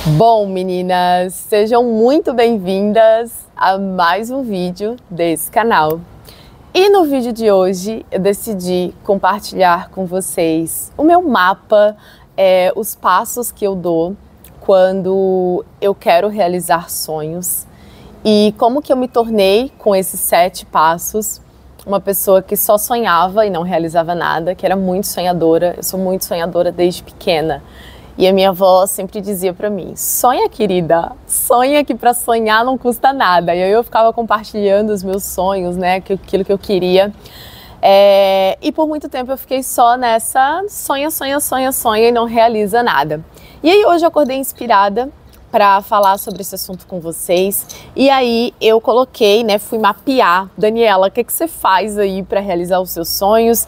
Bom, meninas, sejam muito bem-vindas a mais um vídeo desse canal. E no vídeo de hoje eu decidi compartilhar com vocês o meu mapa, os passos que eu dou quando eu quero realizar sonhos e como que eu me tornei com esses 7 passos uma pessoa que só sonhava e não realizava nada, que era muito sonhadora. Eu sou muito sonhadora desde pequena. E a minha avó sempre dizia pra mim: sonha, querida, sonha, que pra sonhar não custa nada. E aí eu ficava compartilhando os meus sonhos, né, aquilo que eu queria. E por muito tempo eu fiquei só nessa sonha, sonha, sonha, sonha e não realiza nada. E aí hoje eu acordei inspirada para falar sobre esse assunto com vocês. E aí eu coloquei, né, fui mapear. Daniela, o que você faz aí para realizar os seus sonhos?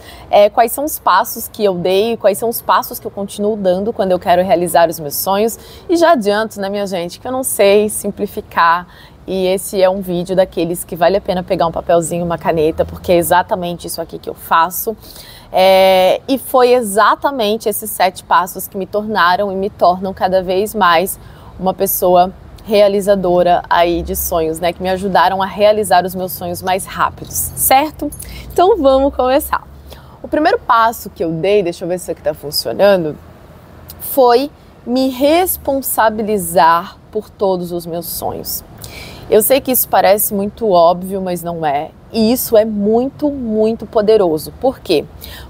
Quais são os passos que eu dei? Quais são os passos que eu continuo dando quando eu quero realizar os meus sonhos? E já adianto, né, minha gente, que eu não sei simplificar. E esse é um vídeo daqueles que vale a pena pegar um papelzinho, uma caneta, porque é exatamente isso aqui que eu faço. E foi exatamente esses 7 passos que me tornaram e me tornam cada vez mais uma pessoa realizadora aí de sonhos, né? Que me ajudaram a realizar os meus sonhos mais rápidos, certo? Então vamos começar. O primeiro passo que eu dei, deixa eu ver se isso aqui tá funcionando, foi me responsabilizar por todos os meus sonhos. Eu sei que isso parece muito óbvio, mas não é. E isso é muito, muito poderoso. Por quê?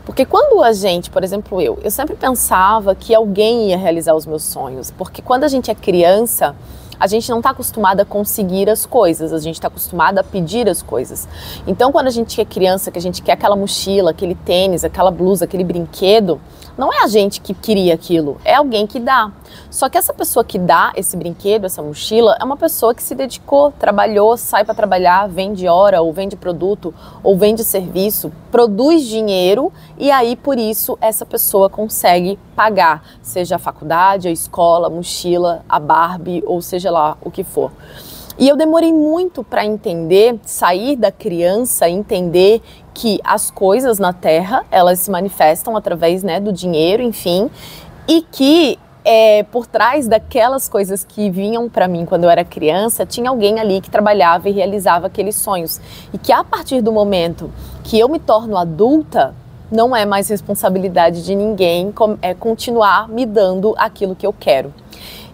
Porque quando a gente, por exemplo, eu sempre pensava que alguém ia realizar os meus sonhos. Porque quando a gente é criança, a gente não está acostumada a conseguir as coisas, a gente está acostumada a pedir as coisas. Então, quando a gente é criança, que a gente quer aquela mochila, aquele tênis, aquela blusa, aquele brinquedo, não é a gente que queria aquilo, é alguém que dá. Só que essa pessoa que dá esse brinquedo, essa mochila, é uma pessoa que se dedicou, trabalhou, sai para trabalhar, vende hora, ou vende produto, ou vende serviço, produz dinheiro e aí por isso essa pessoa consegue pagar, seja a faculdade, a escola, a mochila, a Barbie, ou seja lá o que for. E eu demorei muito para entender, sair da criança, entender que as coisas na Terra, elas se manifestam através, né, do dinheiro, enfim, e que por trás daquelas coisas que vinham para mim quando eu era criança, tinha alguém ali que trabalhava e realizava aqueles sonhos. E que a partir do momento que eu me torno adulta, não é mais responsabilidade de ninguém continuar me dando aquilo que eu quero.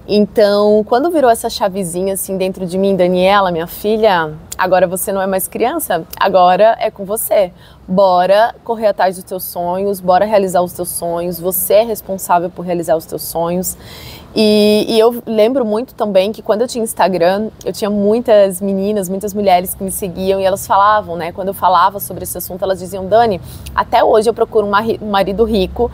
Então, quando virou essa chavezinha assim dentro de mim, Daniela, minha filha, agora você não é mais criança, agora é com você. Bora correr atrás dos teus sonhos, bora realizar os teus sonhos, você é responsável por realizar os teus sonhos. E eu lembro muito também que quando eu tinha Instagram, eu tinha muitas meninas, muitas mulheres que me seguiam e elas falavam, né? Quando eu falava sobre esse assunto, elas diziam: Dani, até hoje eu procuro um marido rico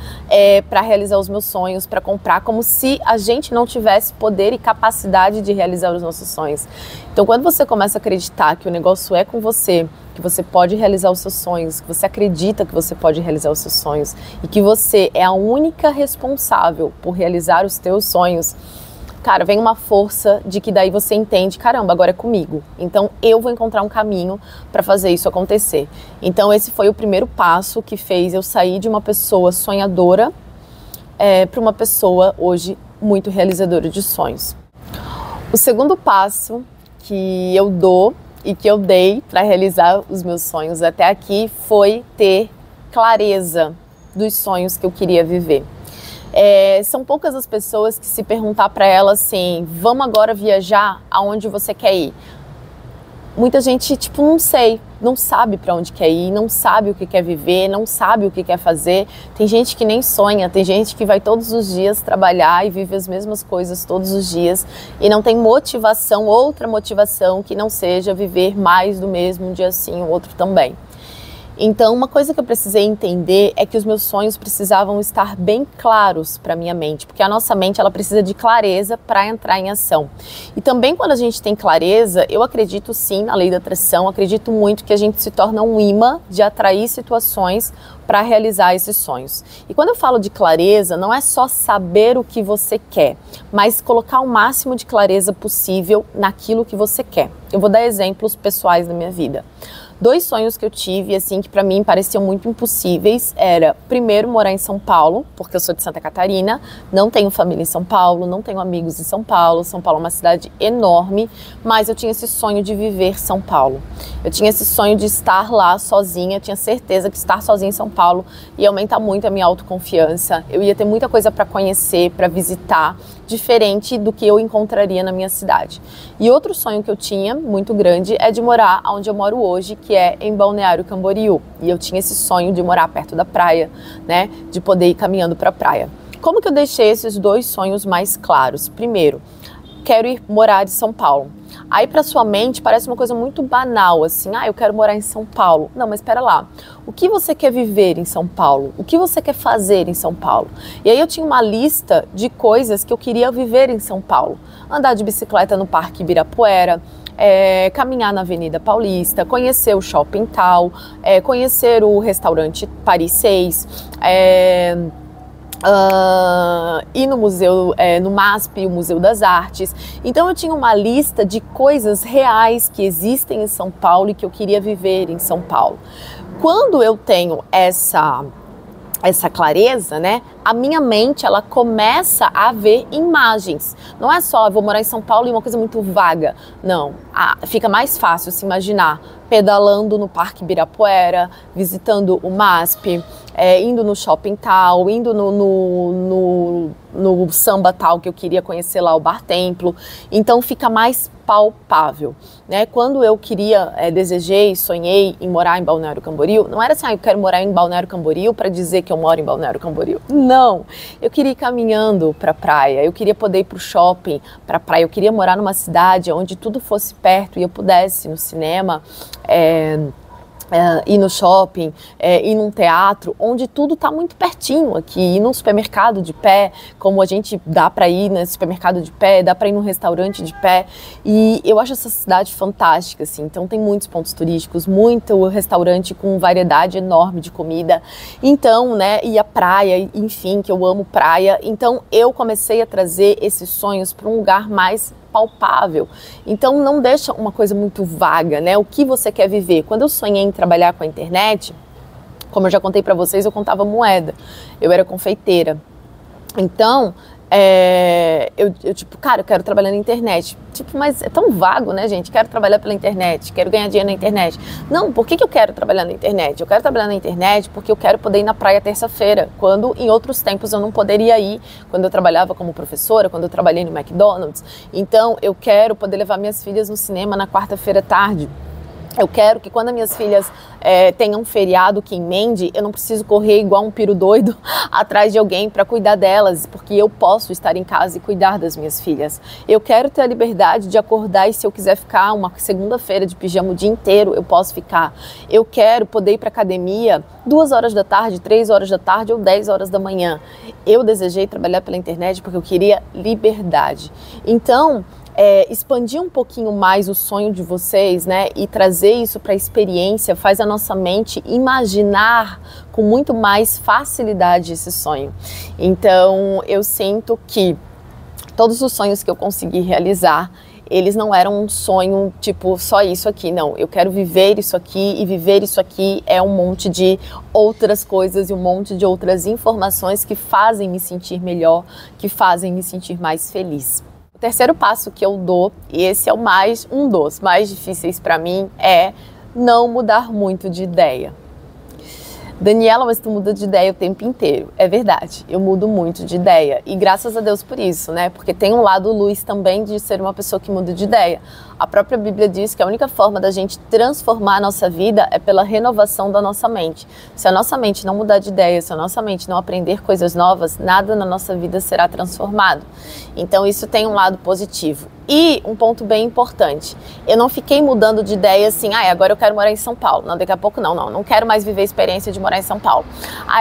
para realizar os meus sonhos, para comprar, como se a gente não tivesse poder e capacidade de realizar os nossos sonhos. Então, quando você começa a acreditar que o negócio é com você, que você pode realizar os seus sonhos, que você acredita que você pode realizar os seus sonhos e que você é a única responsável por realizar os teus sonhos, cara, vem uma força de que daí você entende, caramba, agora é comigo. Então eu vou encontrar um caminho para fazer isso acontecer. Então esse foi o primeiro passo que fez eu sair de uma pessoa sonhadora para uma pessoa hoje muito realizadora de sonhos. O segundo passo que eu dou e que eu dei para realizar os meus sonhos até aqui foi ter clareza dos sonhos que eu queria viver. São poucas as pessoas que, se perguntar para elas assim, vamos agora viajar, aonde você quer ir? Muita gente, tipo, não sei, não sabe para onde quer ir, não sabe o que quer viver, não sabe o que quer fazer. Tem gente que nem sonha, tem gente que vai todos os dias trabalhar e vive as mesmas coisas todos os dias e não tem motivação, outra motivação que não seja viver mais do mesmo, um dia sim, o outro também. Então, uma coisa que eu precisei entender é que os meus sonhos precisavam estar bem claros para minha mente, porque a nossa mente, ela precisa de clareza para entrar em ação. E também quando a gente tem clareza, eu acredito sim na lei da atração, acredito muito que a gente se torna um imã de atrair situações para realizar esses sonhos. E quando eu falo de clareza, não é só saber o que você quer, mas colocar o máximo de clareza possível naquilo que você quer. Eu vou dar exemplos pessoais da minha vida. Dois sonhos que eu tive, assim, que pra mim pareciam muito impossíveis, era, primeiro, morar em São Paulo, porque eu sou de Santa Catarina, não tenho família em São Paulo, não tenho amigos em São Paulo é uma cidade enorme, mas eu tinha esse sonho de viver São Paulo. Eu tinha esse sonho de estar lá sozinha, tinha certeza que estar sozinha em São Paulo ia aumentar muito a minha autoconfiança, eu ia ter muita coisa para conhecer, para visitar, diferente do que eu encontraria na minha cidade. E outro sonho que eu tinha, muito grande, é de morar onde eu moro hoje, que é em Balneário Camboriú. E eu tinha esse sonho de morar perto da praia, né, de poder ir caminhando para a praia. Como que eu deixei esses dois sonhos mais claros? Primeiro, quero ir morar em São Paulo. Aí para sua mente parece uma coisa muito banal, assim, eu quero morar em São Paulo. Não, mas espera lá, o que você quer viver em São Paulo? O que você quer fazer em São Paulo? E aí eu tinha uma lista de coisas que eu queria viver em São Paulo. Andar de bicicleta no Parque Ibirapuera, caminhar na Avenida Paulista, conhecer o Shopping Tal, conhecer o restaurante Paris 6, ir no museu, no MASP, o Museu das Artes. Então eu tinha uma lista de coisas reais que existem em São Paulo e que eu queria viver em São Paulo. Quando eu tenho essa clareza, né, a minha mente, ela começa a ver imagens. Não é só, eu vou morar em São Paulo e uma coisa muito vaga. Não, fica mais fácil se imaginar pedalando no Parque Ibirapuera, visitando o MASP, indo no Shopping Tal, indo no samba tal que eu queria conhecer lá, o Bar Templo. Então fica mais palpável, né? Quando eu queria, desejei, sonhei em morar em Balneário Camboriú, não era assim, eu quero morar em Balneário Camboriú para dizer que eu moro em Balneário Camboriú. Não, eu queria ir caminhando para a praia, eu queria poder ir para o shopping, para a praia, eu queria morar numa cidade onde tudo fosse perto e eu pudesse ir no cinema, ir no shopping, ir num teatro, onde tudo está muito pertinho aqui, ir num supermercado de pé, como a gente dá para ir no supermercado de pé, dá para ir num restaurante de pé, e eu acho essa cidade fantástica, assim. Então tem muitos pontos turísticos, muito restaurante com variedade enorme de comida, então, né, e a praia, enfim, que eu amo praia, então eu comecei a trazer esses sonhos para um lugar mais palpável. Então não deixa uma coisa muito vaga, né? O que você quer viver? Quando eu sonhei em trabalhar com a internet, como eu já contei para vocês, eu contava moeda. Eu era confeiteira. Então, eu tipo, cara, eu quero trabalhar na internet. Tipo, mas é tão vago, né, gente? Quero trabalhar pela internet, quero ganhar dinheiro na internet. Não, por que eu quero trabalhar na internet? Eu quero trabalhar na internet porque eu quero poder ir na praia terça-feira, quando em outros tempos eu não poderia ir, quando eu trabalhava como professora, quando eu trabalhei no McDonald's. Então, eu quero poder levar minhas filhas no cinema na quarta-feira à tarde. Eu quero que quando as minhas filhas tenham um feriado que emende, eu não preciso correr igual um piro doido atrás de alguém para cuidar delas, porque eu posso estar em casa e cuidar das minhas filhas. Eu quero ter a liberdade de acordar e se eu quiser ficar uma segunda-feira de pijama o dia inteiro, eu posso ficar. Eu quero poder ir para academia 2 horas da tarde, 3 horas da tarde ou 10 horas da manhã. Eu desejei trabalhar pela internet porque eu queria liberdade. Então, expandir um pouquinho mais o sonho de vocês, né, e trazer isso para a experiência faz a nossa mente imaginar com muito mais facilidade esse sonho. Então, eu sinto que todos os sonhos que eu consegui realizar, eles não eram um sonho tipo só isso aqui, não. Eu quero viver isso aqui e viver isso aqui é um monte de outras coisas e um monte de outras informações que fazem me sentir melhor, que fazem me sentir mais feliz. O terceiro passo que eu dou, e esse é um dos mais difíceis para mim, é não mudar muito de ideia. Daniela, mas tu muda de ideia o tempo inteiro. É verdade, eu mudo muito de ideia. E graças a Deus por isso, né? Porque tem um lado luz também de ser uma pessoa que muda de ideia. A própria Bíblia diz que a única forma da gente transformar a nossa vida é pela renovação da nossa mente. Se a nossa mente não mudar de ideia, se a nossa mente não aprender coisas novas, nada na nossa vida será transformado. Então isso tem um lado positivo. E um ponto bem importante, eu não fiquei mudando de ideia assim, agora eu quero morar em São Paulo. Não, daqui a pouco não quero mais viver a experiência de morar em São Paulo.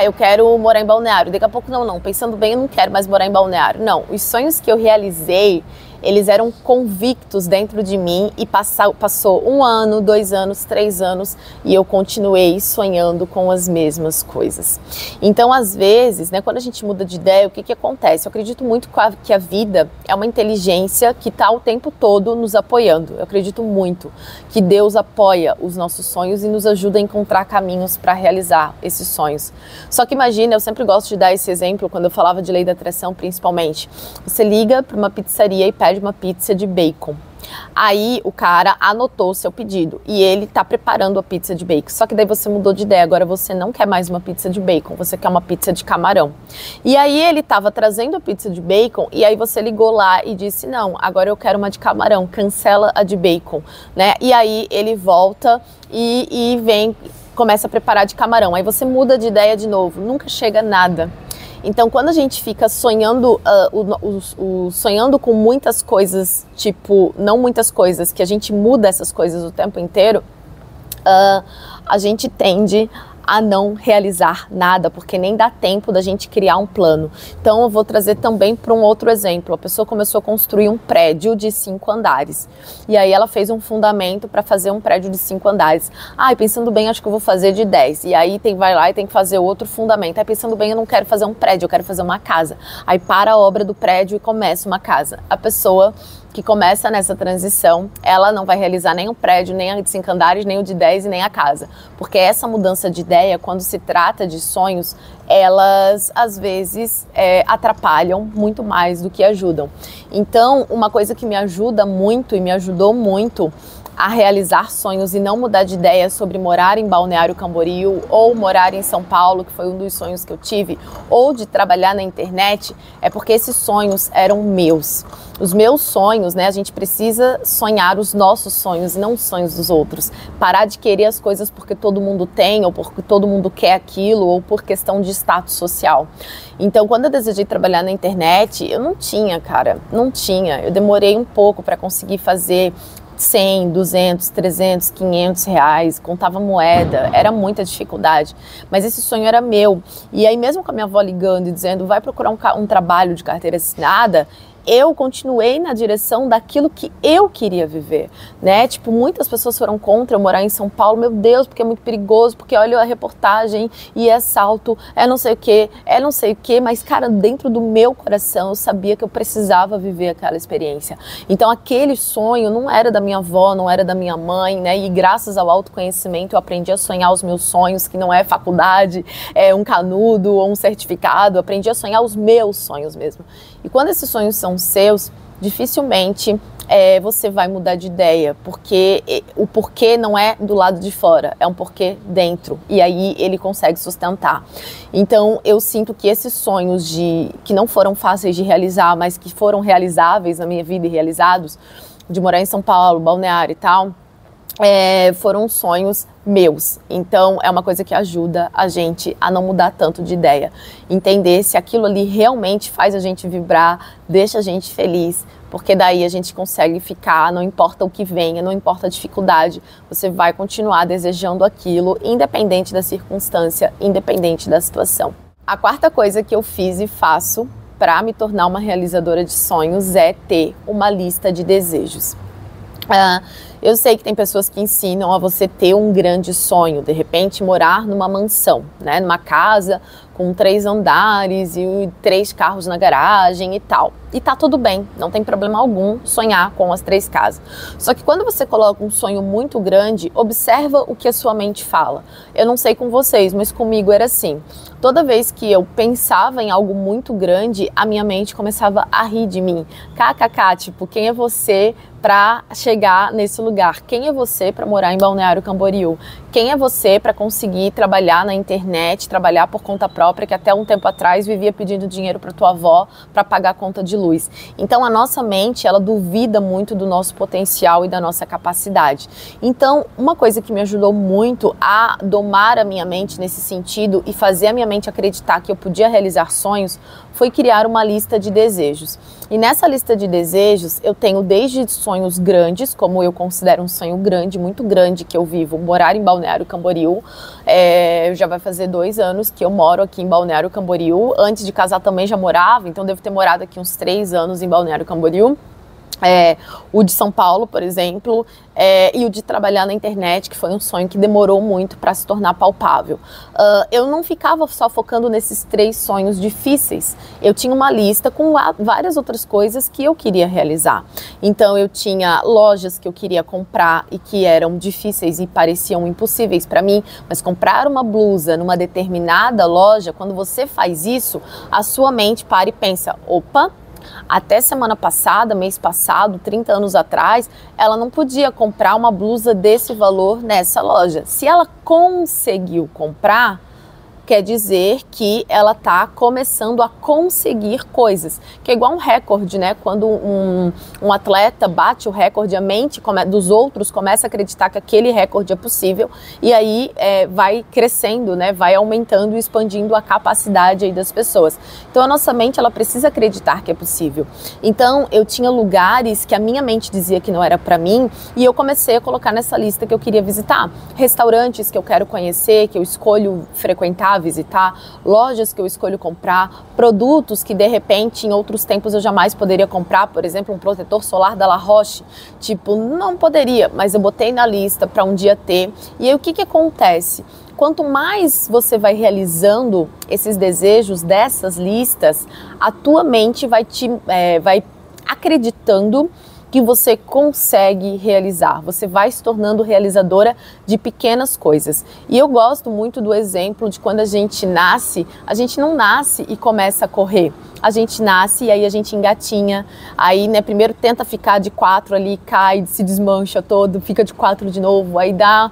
Eu quero morar em Balneário. Daqui a pouco não, pensando bem, eu não quero mais morar em Balneário. Não, os sonhos que eu realizei, eles eram convictos dentro de mim e passou 1 ano, 2 anos, 3 anos e eu continuei sonhando com as mesmas coisas. Então, às vezes, né, quando a gente muda de ideia, o que acontece? Eu acredito muito que a vida é uma inteligência que está o tempo todo nos apoiando. Eu acredito muito que Deus apoia os nossos sonhos e nos ajuda a encontrar caminhos para realizar esses sonhos. Só que imagina, eu sempre gosto de dar esse exemplo quando eu falava de lei da atração, principalmente. Você liga para uma pizzaria e pede uma pizza de bacon. Aí o cara anotou o seu pedido e ele tá preparando a pizza de bacon. Só que daí você mudou de ideia, agora você não quer mais uma pizza de bacon, você quer uma pizza de camarão. E aí ele tava trazendo a pizza de bacon e aí você ligou lá e disse, não, agora eu quero uma de camarão, cancela a de bacon, né? E aí ele volta e vem, começa a preparar de camarão. Aí você muda de ideia de novo, nunca chega nada. Então, quando a gente fica sonhando, sonhando com muitas coisas, tipo, não muitas coisas, que a gente muda essas coisas o tempo inteiro, a gente tende a não realizar nada, porque nem dá tempo da gente criar um plano. Então eu vou trazer também para um outro exemplo. A pessoa começou a construir um prédio de 5 andares. E aí ela fez um fundamento para fazer um prédio de 5 andares. Pensando bem, acho que eu vou fazer de 10. E aí vai lá e tem que fazer outro fundamento. Aí pensando bem, eu não quero fazer um prédio, eu quero fazer uma casa. Aí para a obra do prédio e começa uma casa. A pessoa que começa nessa transição, ela não vai realizar nem o prédio, nem a de 5 andares, nem o de 10 e nem a casa. Porque essa mudança de ideia, quando se trata de sonhos, elas às vezes atrapalham muito mais do que ajudam. Então, uma coisa que me ajuda muito e me ajudou muito a realizar sonhos e não mudar de ideia sobre morar em Balneário Camboriú ou morar em São Paulo, que foi um dos sonhos que eu tive, ou de trabalhar na internet, é porque esses sonhos eram meus. Os meus sonhos, né? A gente precisa sonhar os nossos sonhos e não os sonhos dos outros. Parar de querer as coisas porque todo mundo tem, ou porque todo mundo quer aquilo, ou por questão de status social. Então, quando eu desejei trabalhar na internet, eu não tinha, cara, não tinha. Eu demorei um pouco para conseguir fazer 100, 200, 300, 500 reais, contava moeda, era muita dificuldade, mas esse sonho era meu. E aí mesmo com a minha avó ligando e dizendo, vai procurar um trabalho de carteira assinada, eu continuei na direção daquilo que eu queria viver, né? Tipo, muitas pessoas foram contra eu morar em São Paulo, meu Deus, porque é muito perigoso, porque olha a reportagem e é assalto, é não sei o que, mas cara, dentro do meu coração eu sabia que eu precisava viver aquela experiência. Então aquele sonho não era da minha avó, não era da minha mãe, né? E graças ao autoconhecimento eu aprendi a sonhar os meus sonhos, que não é faculdade, é um canudo ou um certificado, eu aprendi a sonhar os meus sonhos mesmo. E quando esses sonhos são seus, dificilmente você vai mudar de ideia, porque o porquê não é do lado de fora, é um porquê dentro, e aí ele consegue sustentar. Então eu sinto que esses sonhos que não foram fáceis de realizar, mas que foram realizáveis na minha vida e realizados, de morar em São Paulo, Balneário e tal, foram sonhos meus. Então é uma coisa que ajuda a gente a não mudar tanto de ideia, entender se aquilo ali realmente faz a gente vibrar, deixa a gente feliz, porque daí a gente consegue ficar, não importa o que venha, não importa a dificuldade, você vai continuar desejando aquilo, independente da circunstância, independente da situação. A quarta coisa que eu fiz e faço para me tornar uma realizadora de sonhos é ter uma lista de desejos. Eu sei que tem pessoas que ensinam a você ter um grande sonho, de repente morar numa mansão, né, numa casa com 3 andares e 3 carros na garagem e tal. E tá tudo bem, não tem problema algum sonhar com as 3 casas. Só que quando você coloca um sonho muito grande, observa o que a sua mente fala. Eu não sei com vocês, mas comigo era assim. Toda vez que eu pensava em algo muito grande, a minha mente começava a rir de mim. KKK, tipo, quem é você para chegar nesse lugar? Quem é você para morar em Balneário Camboriú? Quem é você para conseguir trabalhar na internet, trabalhar por conta própria, que até um tempo atrás vivia pedindo dinheiro para tua avó para pagar a conta de luz? Então a nossa mente, ela duvida muito do nosso potencial e da nossa capacidade. Então uma coisa que me ajudou muito a domar a minha mente nesse sentido e fazer a minha mente acreditar que eu podia realizar sonhos foi criar uma lista de desejos. E nessa lista de desejos eu tenho desde sonhos grandes, como eu considero um sonho grande, muito grande que eu vivo, morar em Balneário Camboriú. Já vai fazer 2 anos que eu moro aqui em Balneário Camboriú. Antes de casar também já morava, então devo ter morado aqui uns 3 anos em Balneário Camboriú. O de São Paulo, por exemplo, e o de trabalhar na internet, que foi um sonho que demorou muito para se tornar palpável. Eu não ficava só focando nesses 3 sonhos difíceis. Eu tinha uma lista com várias outras coisas que eu queria realizar. Então eu tinha lojas que eu queria comprar e que eram difíceis e pareciam impossíveis para mim, mas comprar uma blusa numa determinada loja, quando você faz isso, a sua mente para e pensa, opa, até semana passada, mês passado, 30 anos atrás, ela não podia comprar uma blusa desse valor nessa loja. Se ela conseguiu comprar, quer dizer que ela está começando a conseguir coisas, que é igual um recorde, né? Quando um atleta bate o recorde, a mente dos outros começa a acreditar que aquele recorde é possível e aí vai crescendo, né? Vai aumentando e expandindo a capacidade aí das pessoas. Então a nossa mente, ela precisa acreditar que é possível. Então eu tinha lugares que a minha mente dizia que não era para mim e eu comecei a colocar nessa lista que eu queria visitar. Restaurantes que eu quero conhecer, que eu escolho frequentar, visitar, lojas que eu escolho comprar, produtos que de repente em outros tempos eu jamais poderia comprar, por exemplo, um protetor solar da La Roche, tipo, não poderia, mas eu botei na lista para um dia ter. E aí o que acontece? Quanto mais você vai realizando esses desejos dessas listas, a tua mente vai acreditando que você consegue realizar. Você vai se tornando realizadora de pequenas coisas. E eu gosto muito do exemplo de quando a gente não nasce e começa a correr. A gente nasce e aí a gente engatinha, aí né, primeiro tenta ficar de 4 ali, cai, se desmancha todo, fica de 4 de novo, aí dá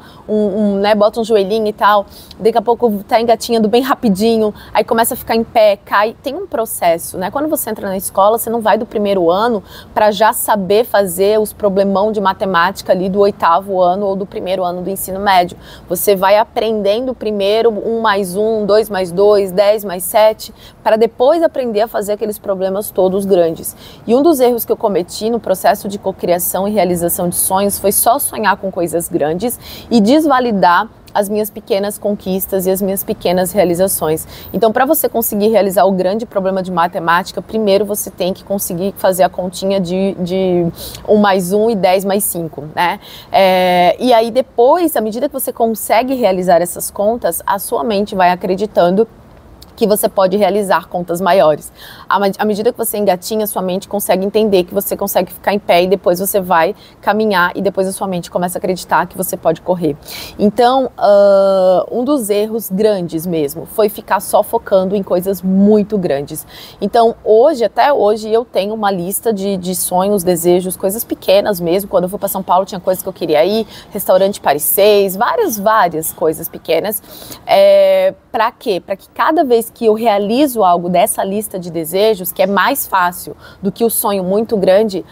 né, bota um joelhinho e tal, daqui a pouco tá engatinhando bem rapidinho, aí começa a ficar em pé, cai, tem um processo, né? Quando você entra na escola, você não vai do primeiro ano para já saber fazer os problemão de matemática ali do 8º ano ou do primeiro ano do ensino médio. Você vai aprendendo primeiro 1 mais 1, 2 mais 2, 10 mais 7, para depois aprender a fazer aqueles problemas todos grandes. E um dos erros que eu cometi no processo de cocriação e realização de sonhos foi só sonhar com coisas grandes e desvalidar as minhas pequenas conquistas e as minhas pequenas realizações. Então, para você conseguir realizar o grande problema de matemática, primeiro você tem que conseguir fazer a continha de 1 mais 1 e 10 mais 5, né? E aí depois, à medida que você consegue realizar essas contas, a sua mente vai acreditando que você pode realizar contas maiores. À medida que você engatinha, sua mente consegue entender que você consegue ficar em pé e depois você vai caminhar e depois a sua mente começa a acreditar que você pode correr. Então, um dos erros grandes mesmo foi ficar só focando em coisas muito grandes. Então, até hoje, eu tenho uma lista de sonhos, desejos, coisas pequenas mesmo. Quando eu fui para São Paulo, tinha coisas que eu queria ir, restaurante Paris 6, várias coisas pequenas. Para quê? Para que cada vez que eu realizo algo dessa lista de desejos, que é mais fácil do que o sonho muito grande,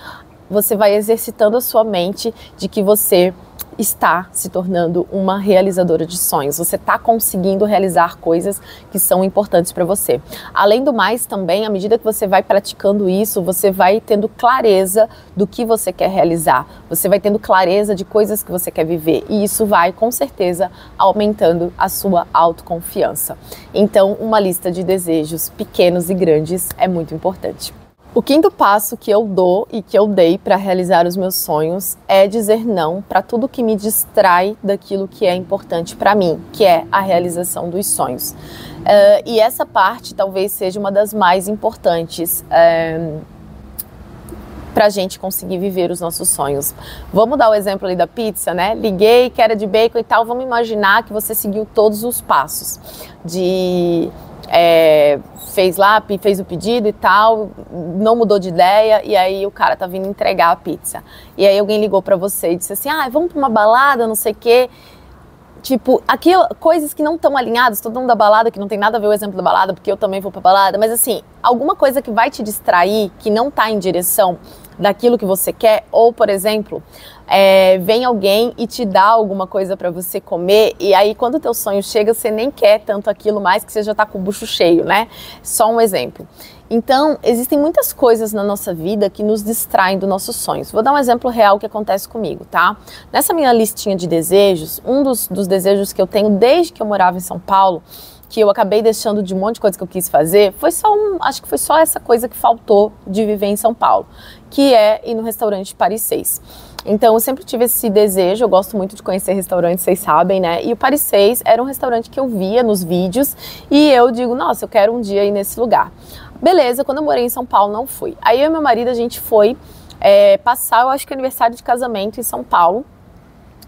você vai exercitando a sua mente de que você está se tornando uma realizadora de sonhos. Você está conseguindo realizar coisas que são importantes para você. Além do mais, também, à medida que você vai praticando isso, você vai tendo clareza do que você quer realizar. Você vai tendo clareza de coisas que você quer viver. E isso vai, com certeza, aumentando a sua autoconfiança. Então, uma lista de desejos pequenos e grandes é muito importante. O 5º passo que eu dou e que eu dei para realizar os meus sonhos é dizer não para tudo que me distrai daquilo que é importante para mim, que é a realização dos sonhos. E essa parte talvez seja uma das mais importantes para a gente conseguir viver os nossos sonhos. Vamos dar o exemplo ali da pizza, né? Liguei, que era de bacon e tal. Vamos imaginar que você seguiu todos os passos fez o pedido e tal, não mudou de ideia, e aí o cara tá vindo entregar a pizza. E aí alguém ligou pra você e disse assim, vamos pra uma balada, não sei o quê. Tipo, coisas que não estão alinhadas, todo mundo da balada, que não tem nada a ver o exemplo da balada, porque eu também vou pra balada, mas assim, alguma coisa que vai te distrair, que não tá em direção daquilo que você quer, ou, por exemplo, vem alguém e te dá alguma coisa para você comer, e aí quando o teu sonho chega, você nem quer tanto aquilo mais, que você já tá com o bucho cheio, né? Só um exemplo. Então, existem muitas coisas na nossa vida que nos distraem dos nossos sonhos. Vou dar um exemplo real que acontece comigo, tá? Nessa minha listinha de desejos, um dos desejos que eu tenho desde que eu morava em São Paulo que eu acabei deixando de um monte de coisa que eu quis fazer, foi só acho que foi só essa coisa que faltou de viver em São Paulo, que é ir no restaurante Paris 6. Então, eu sempre tive esse desejo, eu gosto muito de conhecer restaurantes, vocês sabem, né? E o Paris 6 era um restaurante que eu via nos vídeos e eu digo, nossa, eu quero um dia ir nesse lugar. Beleza, quando eu morei em São Paulo, não fui. Aí eu e meu marido, a gente foi passar, eu acho que aniversário de casamento em São Paulo,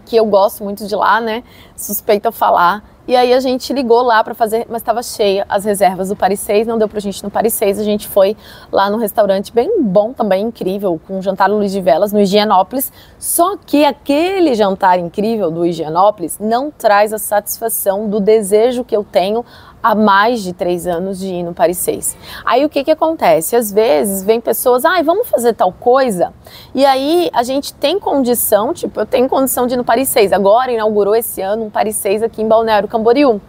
que eu gosto muito de lá, né? Suspeita falar. E aí a gente ligou lá para fazer, mas estava cheia as reservas do Paris 6, não deu pra gente ir no Paris 6, a gente foi lá no restaurante bem bom também, incrível, com um jantar no Luiz de Velas, no Higienópolis, só que aquele jantar incrível do Higienópolis não traz a satisfação do desejo que eu tenho há mais de 3 anos de ir no Paris 6. Aí o que acontece? Às vezes vem pessoas, vamos fazer tal coisa, e aí a gente tem condição, tipo, eu tenho condição de ir no Paris 6, agora inaugurou esse ano um Paris 6 aqui em Balneário Camboriú.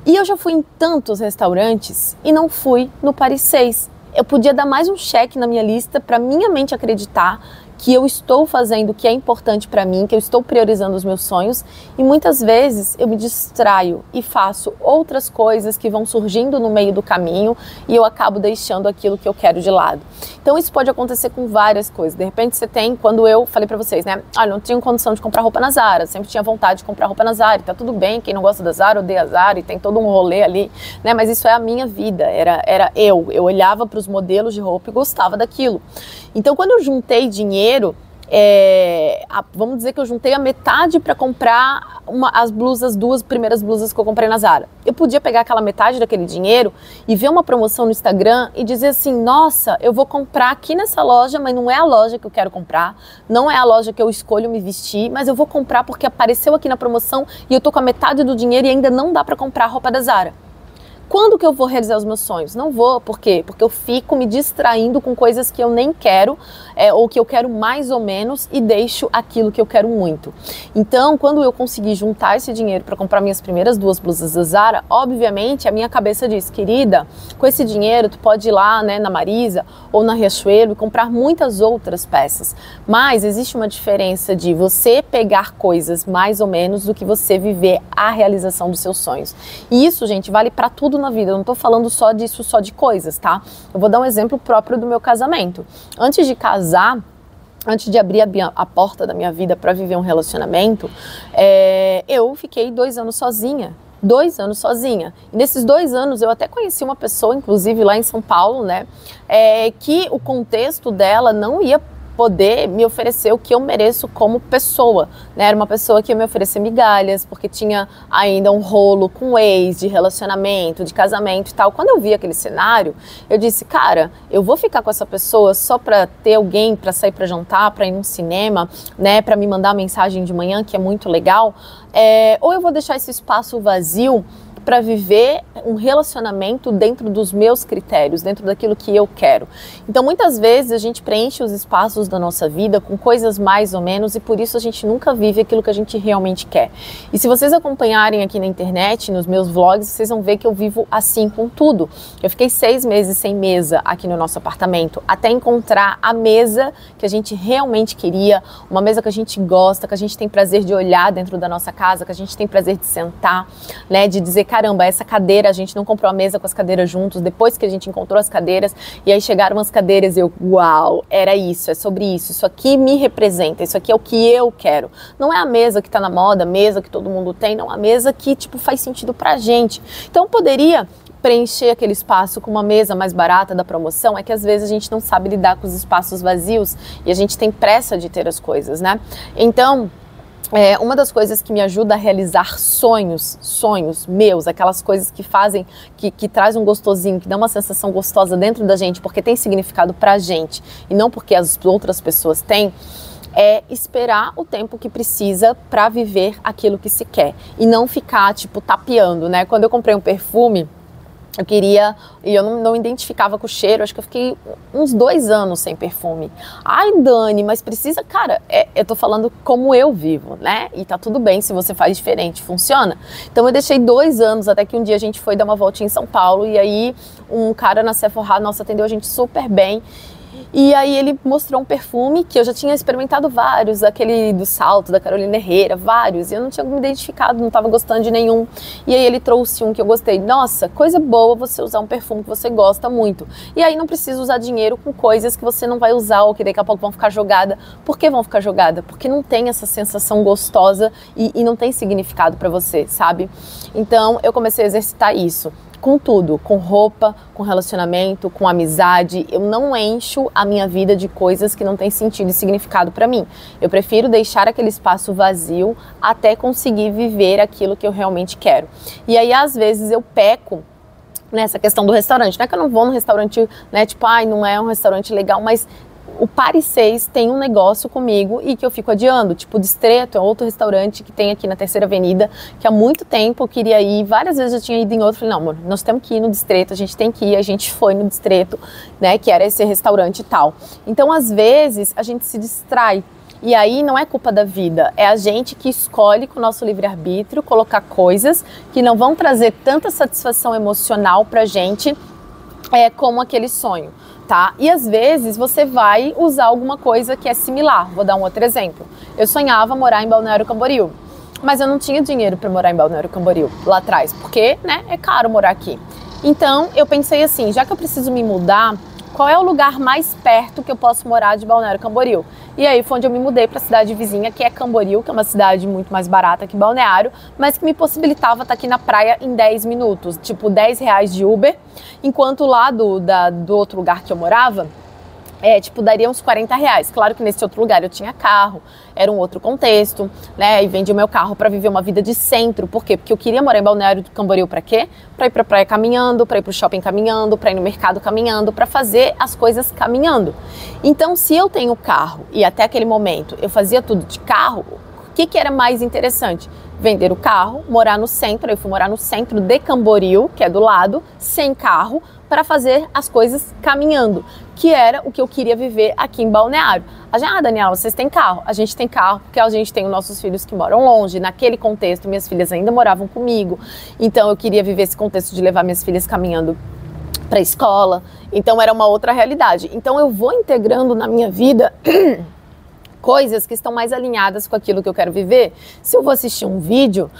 E eu já fui em tantos restaurantes e não fui no Paris 6. Eu podia dar mais um cheque na minha lista para minha mente acreditar que eu estou fazendo o que é importante para mim, que eu estou priorizando os meus sonhos, e muitas vezes eu me distraio e faço outras coisas que vão surgindo no meio do caminho e eu acabo deixando aquilo que eu quero de lado. Então isso pode acontecer com várias coisas. De repente você tem, quando eu falei para vocês, né, olha, não tinha condição de comprar roupa na Zara, sempre tinha vontade de comprar roupa na Zara, e tá tudo bem, quem não gosta da Zara odeia a Zara, e tem todo um rolê ali, né, mas isso é a minha vida, era eu olhava para os modelos de roupa e gostava daquilo. Então quando eu juntei dinheiro, vamos dizer que eu juntei a metade para comprar as duas primeiras blusas que eu comprei na Zara. Eu podia pegar aquela metade daquele dinheiro e ver uma promoção no Instagram e dizer assim, nossa, eu vou comprar aqui nessa loja, mas não é a loja que eu quero comprar, não é a loja que eu escolho me vestir, mas eu vou comprar porque apareceu aqui na promoção e eu tô com a metade do dinheiro e ainda não dá para comprar a roupa da Zara. Quando que eu vou realizar os meus sonhos? Não vou, por quê? Porque eu fico me distraindo com coisas que eu nem quero, ou que eu quero mais ou menos, e deixo aquilo que eu quero muito. Então, quando eu consegui juntar esse dinheiro para comprar minhas primeiras 2 blusas da Zara, obviamente a minha cabeça diz, querida, com esse dinheiro tu pode ir lá, né, na Marisa ou na Riachuelo e comprar muitas outras peças. Mas existe uma diferença de você pegar coisas mais ou menos do que você viver a realização dos seus sonhos. E isso, gente, vale para tudo na vida, eu não tô falando só disso, só de coisas, tá? Eu vou dar um exemplo próprio do meu casamento. Antes de casar, antes de abrir a porta da minha vida para viver um relacionamento, eu fiquei 2 anos sozinha. 2 anos sozinha. E nesses 2 anos eu até conheci uma pessoa, inclusive lá em São Paulo, né? Que o contexto dela não ia poder me oferecer o que eu mereço como pessoa, né? Era uma pessoa que ia me oferecer migalhas, porque tinha ainda um rolo com o ex, de relacionamento, de casamento e tal. Quando eu vi aquele cenário, eu disse, cara, eu vou ficar com essa pessoa só pra ter alguém pra sair pra jantar, pra ir num cinema, né? Pra me mandar mensagem de manhã, que é muito legal, ou eu vou deixar esse espaço vazio para viver um relacionamento dentro dos meus critérios, dentro daquilo que eu quero. Então, muitas vezes a gente preenche os espaços da nossa vida com coisas mais ou menos e por isso a gente nunca vive aquilo que a gente realmente quer. E se vocês acompanharem aqui na internet, nos meus vlogs, vocês vão ver que eu vivo assim com tudo. Eu fiquei 6 meses sem mesa aqui no nosso apartamento, até encontrar a mesa que a gente realmente queria, uma mesa que a gente gosta, que a gente tem prazer de olhar dentro da nossa casa, que a gente tem prazer de sentar, né, de dizer, caramba, essa cadeira, a gente não comprou a mesa com as cadeiras juntos, depois que a gente encontrou as cadeiras, e aí chegaram as cadeiras e eu, uau, era isso, é sobre isso aqui me representa, isso aqui é o que eu quero. Não é a mesa que tá na moda, a mesa que todo mundo tem, não, a mesa que, tipo, faz sentido pra gente. Então, poderia preencher aquele espaço com uma mesa mais barata da promoção, é que às vezes a gente não sabe lidar com os espaços vazios e a gente tem pressa de ter as coisas, né? Então, uma das coisas que me ajuda a realizar sonhos meus, aquelas coisas que fazem, que traz um gostosinho, que dá uma sensação gostosa dentro da gente, porque tem significado pra gente e não porque as outras pessoas têm, é esperar o tempo que precisa para viver aquilo que se quer e não ficar, tipo, tapeando, né? Quando eu comprei um perfume, eu queria, e eu não identificava com o cheiro, acho que eu fiquei uns 2 anos sem perfume. Ai, Dani, mas precisa, cara, eu tô falando como eu vivo, né? E tá tudo bem se você faz diferente, funciona. Então eu deixei 2 anos, até que um dia a gente foi dar uma voltinha em São Paulo, e aí um cara na Sephora, nossa, atendeu a gente super bem. E aí ele mostrou um perfume que eu já tinha experimentado vários, aquele do Salto, da Carolina Herrera, vários, e eu não tinha me identificado, não estava gostando de nenhum. E aí ele trouxe um que eu gostei. Nossa, coisa boa você usar um perfume que você gosta muito. E aí não precisa usar dinheiro com coisas que você não vai usar ou que daqui a pouco vão ficar jogadas. Por que vão ficar jogadas? Porque não tem essa sensação gostosa e não tem significado para você, sabe? Então eu comecei a exercitar isso. Com tudo, com roupa, com relacionamento, com amizade. Eu não encho a minha vida de coisas que não têm sentido e significado para mim. Eu prefiro deixar aquele espaço vazio até conseguir viver aquilo que eu realmente quero. E aí, às vezes, eu peco nessa questão do restaurante. Não é que eu não vou no restaurante, né, tipo, ai, não é um restaurante legal, mas o Paris 6 tem um negócio comigo e que eu fico adiando, tipo o Distreto, é outro restaurante que tem aqui na Terceira Avenida, que há muito tempo eu queria ir, várias vezes eu tinha ido em outro, falei, não, amor, nós temos que ir no Distreto, a gente tem que ir, a gente foi no Distreto, né, que era esse restaurante e tal. Então, às vezes, a gente se distrai. E aí não é culpa da vida, é a gente que escolhe com o nosso livre-arbítrio colocar coisas que não vão trazer tanta satisfação emocional pra gente como aquele sonho. Tá? E às vezes você vai usar alguma coisa que é similar. Vou dar um outro exemplo. Eu sonhava morar em Balneário Camboriú, mas eu não tinha dinheiro para morar em Balneário Camboriú lá atrás, porque, né, é caro morar aqui. Então eu pensei assim, já que eu preciso me mudar, qual é o lugar mais perto que eu posso morar de Balneário Camboriú? E aí foi onde eu me mudei para a cidade vizinha, que é Camboriú, que é uma cidade muito mais barata que Balneário, mas que me possibilitava estar aqui na praia em 10 minutos, tipo R$10 de Uber, enquanto lá do outro lugar que eu morava, daria uns R$40. Claro que nesse outro lugar eu tinha carro, era um outro contexto, né? E vendi o meu carro para viver uma vida de centro. Por quê? Porque eu queria morar em Balneário do Camboriú para quê? Para ir para praia caminhando, para ir para o shopping caminhando, para ir no mercado caminhando, para fazer as coisas caminhando. Então, se eu tenho carro e até aquele momento eu fazia tudo de carro, o que era mais interessante? Vender o carro, morar no centro. Eu fui morar no centro de Camboriú, que é do lado, sem carro, para fazer as coisas caminhando, que era o que eu queria viver aqui em Balneário. Daniela, vocês têm carro? A gente tem carro, porque a gente tem os nossos filhos que moram longe. Naquele contexto, minhas filhas ainda moravam comigo, então eu queria viver esse contexto de levar minhas filhas caminhando para a escola. Então era uma outra realidade. Então eu vou integrando na minha vida coisas que estão mais alinhadas com aquilo que eu quero viver. Se eu vou assistir um vídeo,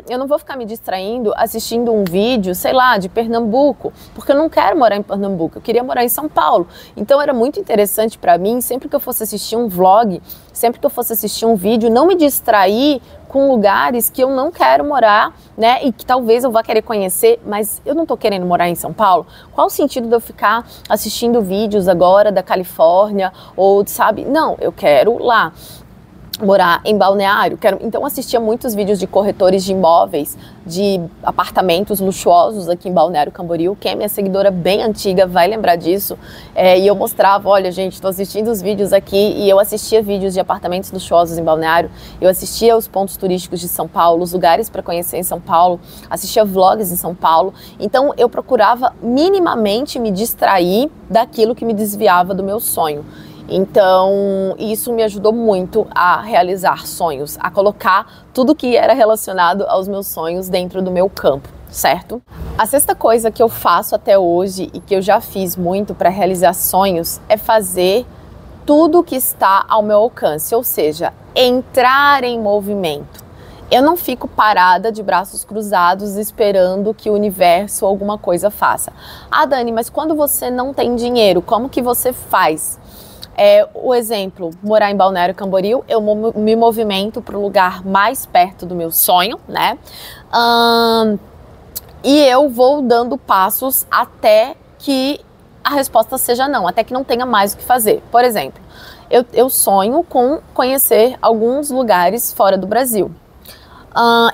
eu não vou ficar me distraindo assistindo um vídeo, sei lá, de Pernambuco, porque eu não quero morar em Pernambuco, eu queria morar em São Paulo. Então era muito interessante para mim, sempre que eu fosse assistir um vlog, sempre que eu fosse assistir um vídeo, não me distrair com lugares que eu não quero morar, né, e que talvez eu vá querer conhecer, mas eu não tô querendo morar em São Paulo. Qual o sentido de eu ficar assistindo vídeos agora da Califórnia ou, sabe? Não, eu quero lá morar em Balneário, então assistia muitos vídeos de corretores de imóveis, de apartamentos luxuosos aqui em Balneário Camboriú. Quem é minha seguidora bem antiga vai lembrar disso, e eu mostrava, olha gente, estou assistindo os vídeos aqui, e eu assistia vídeos de apartamentos luxuosos em Balneário, eu assistia os pontos turísticos de São Paulo, os lugares para conhecer em São Paulo, assistia vlogs em São Paulo, então eu procurava minimamente me distrair daquilo que me desviava do meu sonho. Então, isso me ajudou muito a realizar sonhos, a colocar tudo que era relacionado aos meus sonhos dentro do meu campo, certo? A sexta coisa que eu faço até hoje e que eu já fiz muito para realizar sonhos é fazer tudo que está ao meu alcance, ou seja, entrar em movimento. Eu não fico parada de braços cruzados esperando que o universo ou alguma coisa faça. Ah, Dani, mas quando você não tem dinheiro, como que você faz? O exemplo, morar em Balneário Camboriú, eu me movimento para o lugar mais perto do meu sonho, né? E eu vou dando passos até que a resposta seja não, até que não tenha mais o que fazer. Por exemplo, eu sonho com conhecer alguns lugares fora do Brasil.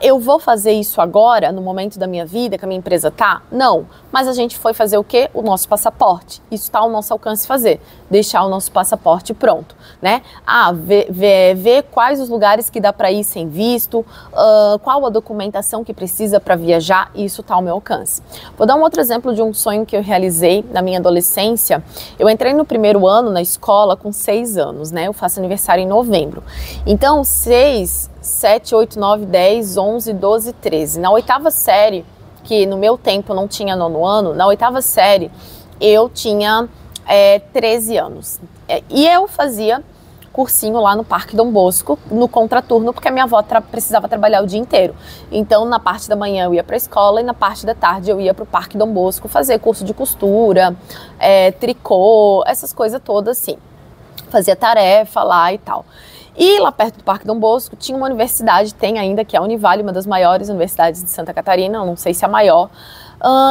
Eu vou fazer isso agora, no momento da minha vida, que a minha empresa tá? Não. Mas a gente foi fazer o quê? O nosso passaporte. Isso está ao nosso alcance fazer. Deixar o nosso passaporte pronto, né? Ver quais os lugares que dá para ir sem visto, qual a documentação que precisa para viajar, isso está ao meu alcance. Vou dar um outro exemplo de um sonho que eu realizei na minha adolescência. Eu entrei no primeiro ano na escola com 6 anos, né? Eu faço aniversário em novembro. Então, 6, 7, 8, 9, 10, 11, 12, 13. Na 8ª série, que no meu tempo não tinha 9º ano, na 8ª série eu tinha 13 anos. E eu fazia cursinho lá no Parque Dom Bosco, no contraturno, porque a minha avó precisava trabalhar o dia inteiro. Então, na parte da manhã eu ia para a escola e na parte da tarde eu ia para o Parque Dom Bosco fazer curso de costura, tricô, essas coisas todas assim. Fazia tarefa lá e tal. E lá perto do Parque Dom Bosco tinha uma universidade, tem ainda, que é a Univale, uma das maiores universidades de Santa Catarina, não sei se é a maior.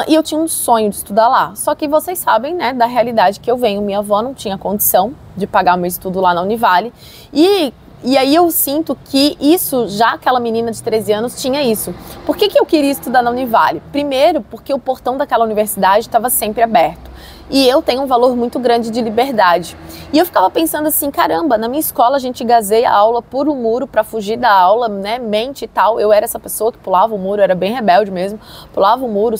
E eu tinha um sonho de estudar lá. Só que vocês sabem, né, da realidade que eu venho. Minha avó não tinha condição de pagar meu estudo lá na Univale. E aí eu sinto que isso, já aquela menina de 13 anos tinha isso. Por que eu queria estudar na Univale? Primeiro, porque o portão daquela universidade estava sempre aberto. E eu tenho um valor muito grande de liberdade. E eu ficava pensando assim, caramba, na minha escola a gente gazeia a aula por um muro para fugir da aula, né, mente e tal. Eu era essa pessoa que pulava o muro, eu era bem rebelde mesmo, pulava o muro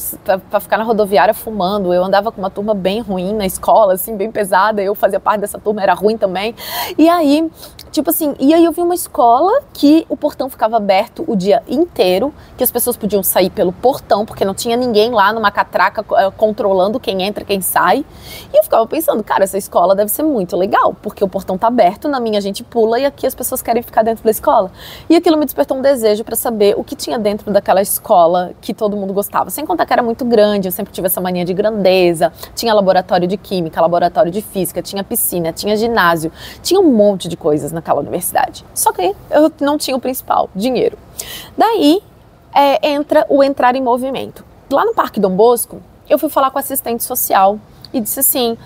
para ficar na rodoviária fumando. Eu andava com uma turma bem ruim na escola, assim, bem pesada, eu fazia parte dessa turma, era ruim também. E aí, tipo assim, eu vi uma escola que o portão ficava aberto o dia inteiro, que as pessoas podiam sair pelo portão, porque não tinha ninguém lá numa catraca controlando quem entra, quem sai. E eu ficava pensando, cara, essa escola deve ser muito legal, porque o portão tá aberto, na minha a gente pula e aqui as pessoas querem ficar dentro da escola. E aquilo me despertou um desejo para saber o que tinha dentro daquela escola que todo mundo gostava. Sem contar que era muito grande, eu sempre tive essa mania de grandeza, tinha laboratório de química, laboratório de física, tinha piscina, tinha ginásio, tinha um monte de coisas naquela universidade. Só que eu não tinha o principal, dinheiro. Daí entra o entrar em movimento. Lá no Parque Dom Bosco, eu fui falar com a assistente social e disse assim,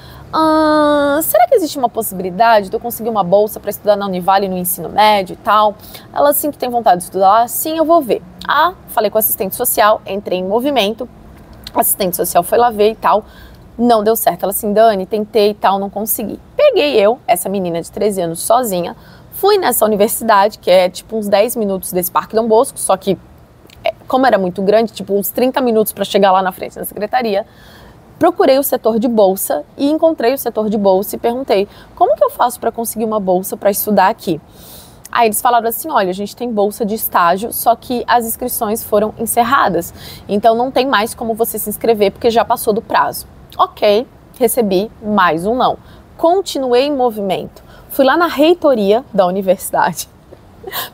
será que existe uma possibilidade de eu conseguir uma bolsa para estudar na Univale no ensino médio e tal? Ela, assim, que tem vontade de estudar lá? Sim, eu vou ver. Falei com a assistente social, entrei em movimento, a assistente social foi lá ver e tal, não deu certo. Ela assim, Dani, tentei e tal, não consegui. Peguei eu, essa menina de 13 anos, sozinha, fui nessa universidade, que é tipo uns 10 minutos desse Parque Dom Bosco, só que, como era muito grande, tipo uns 30 minutos para chegar lá na frente da secretaria, procurei o setor de bolsa e encontrei o setor de bolsa e perguntei, como que eu faço para conseguir uma bolsa para estudar aqui? Aí eles falaram assim, olha, a gente tem bolsa de estágio, só que as inscrições foram encerradas, então não tem mais como você se inscrever porque já passou do prazo. Ok, recebi mais um não. Continuei em movimento. Fui lá na reitoria da universidade,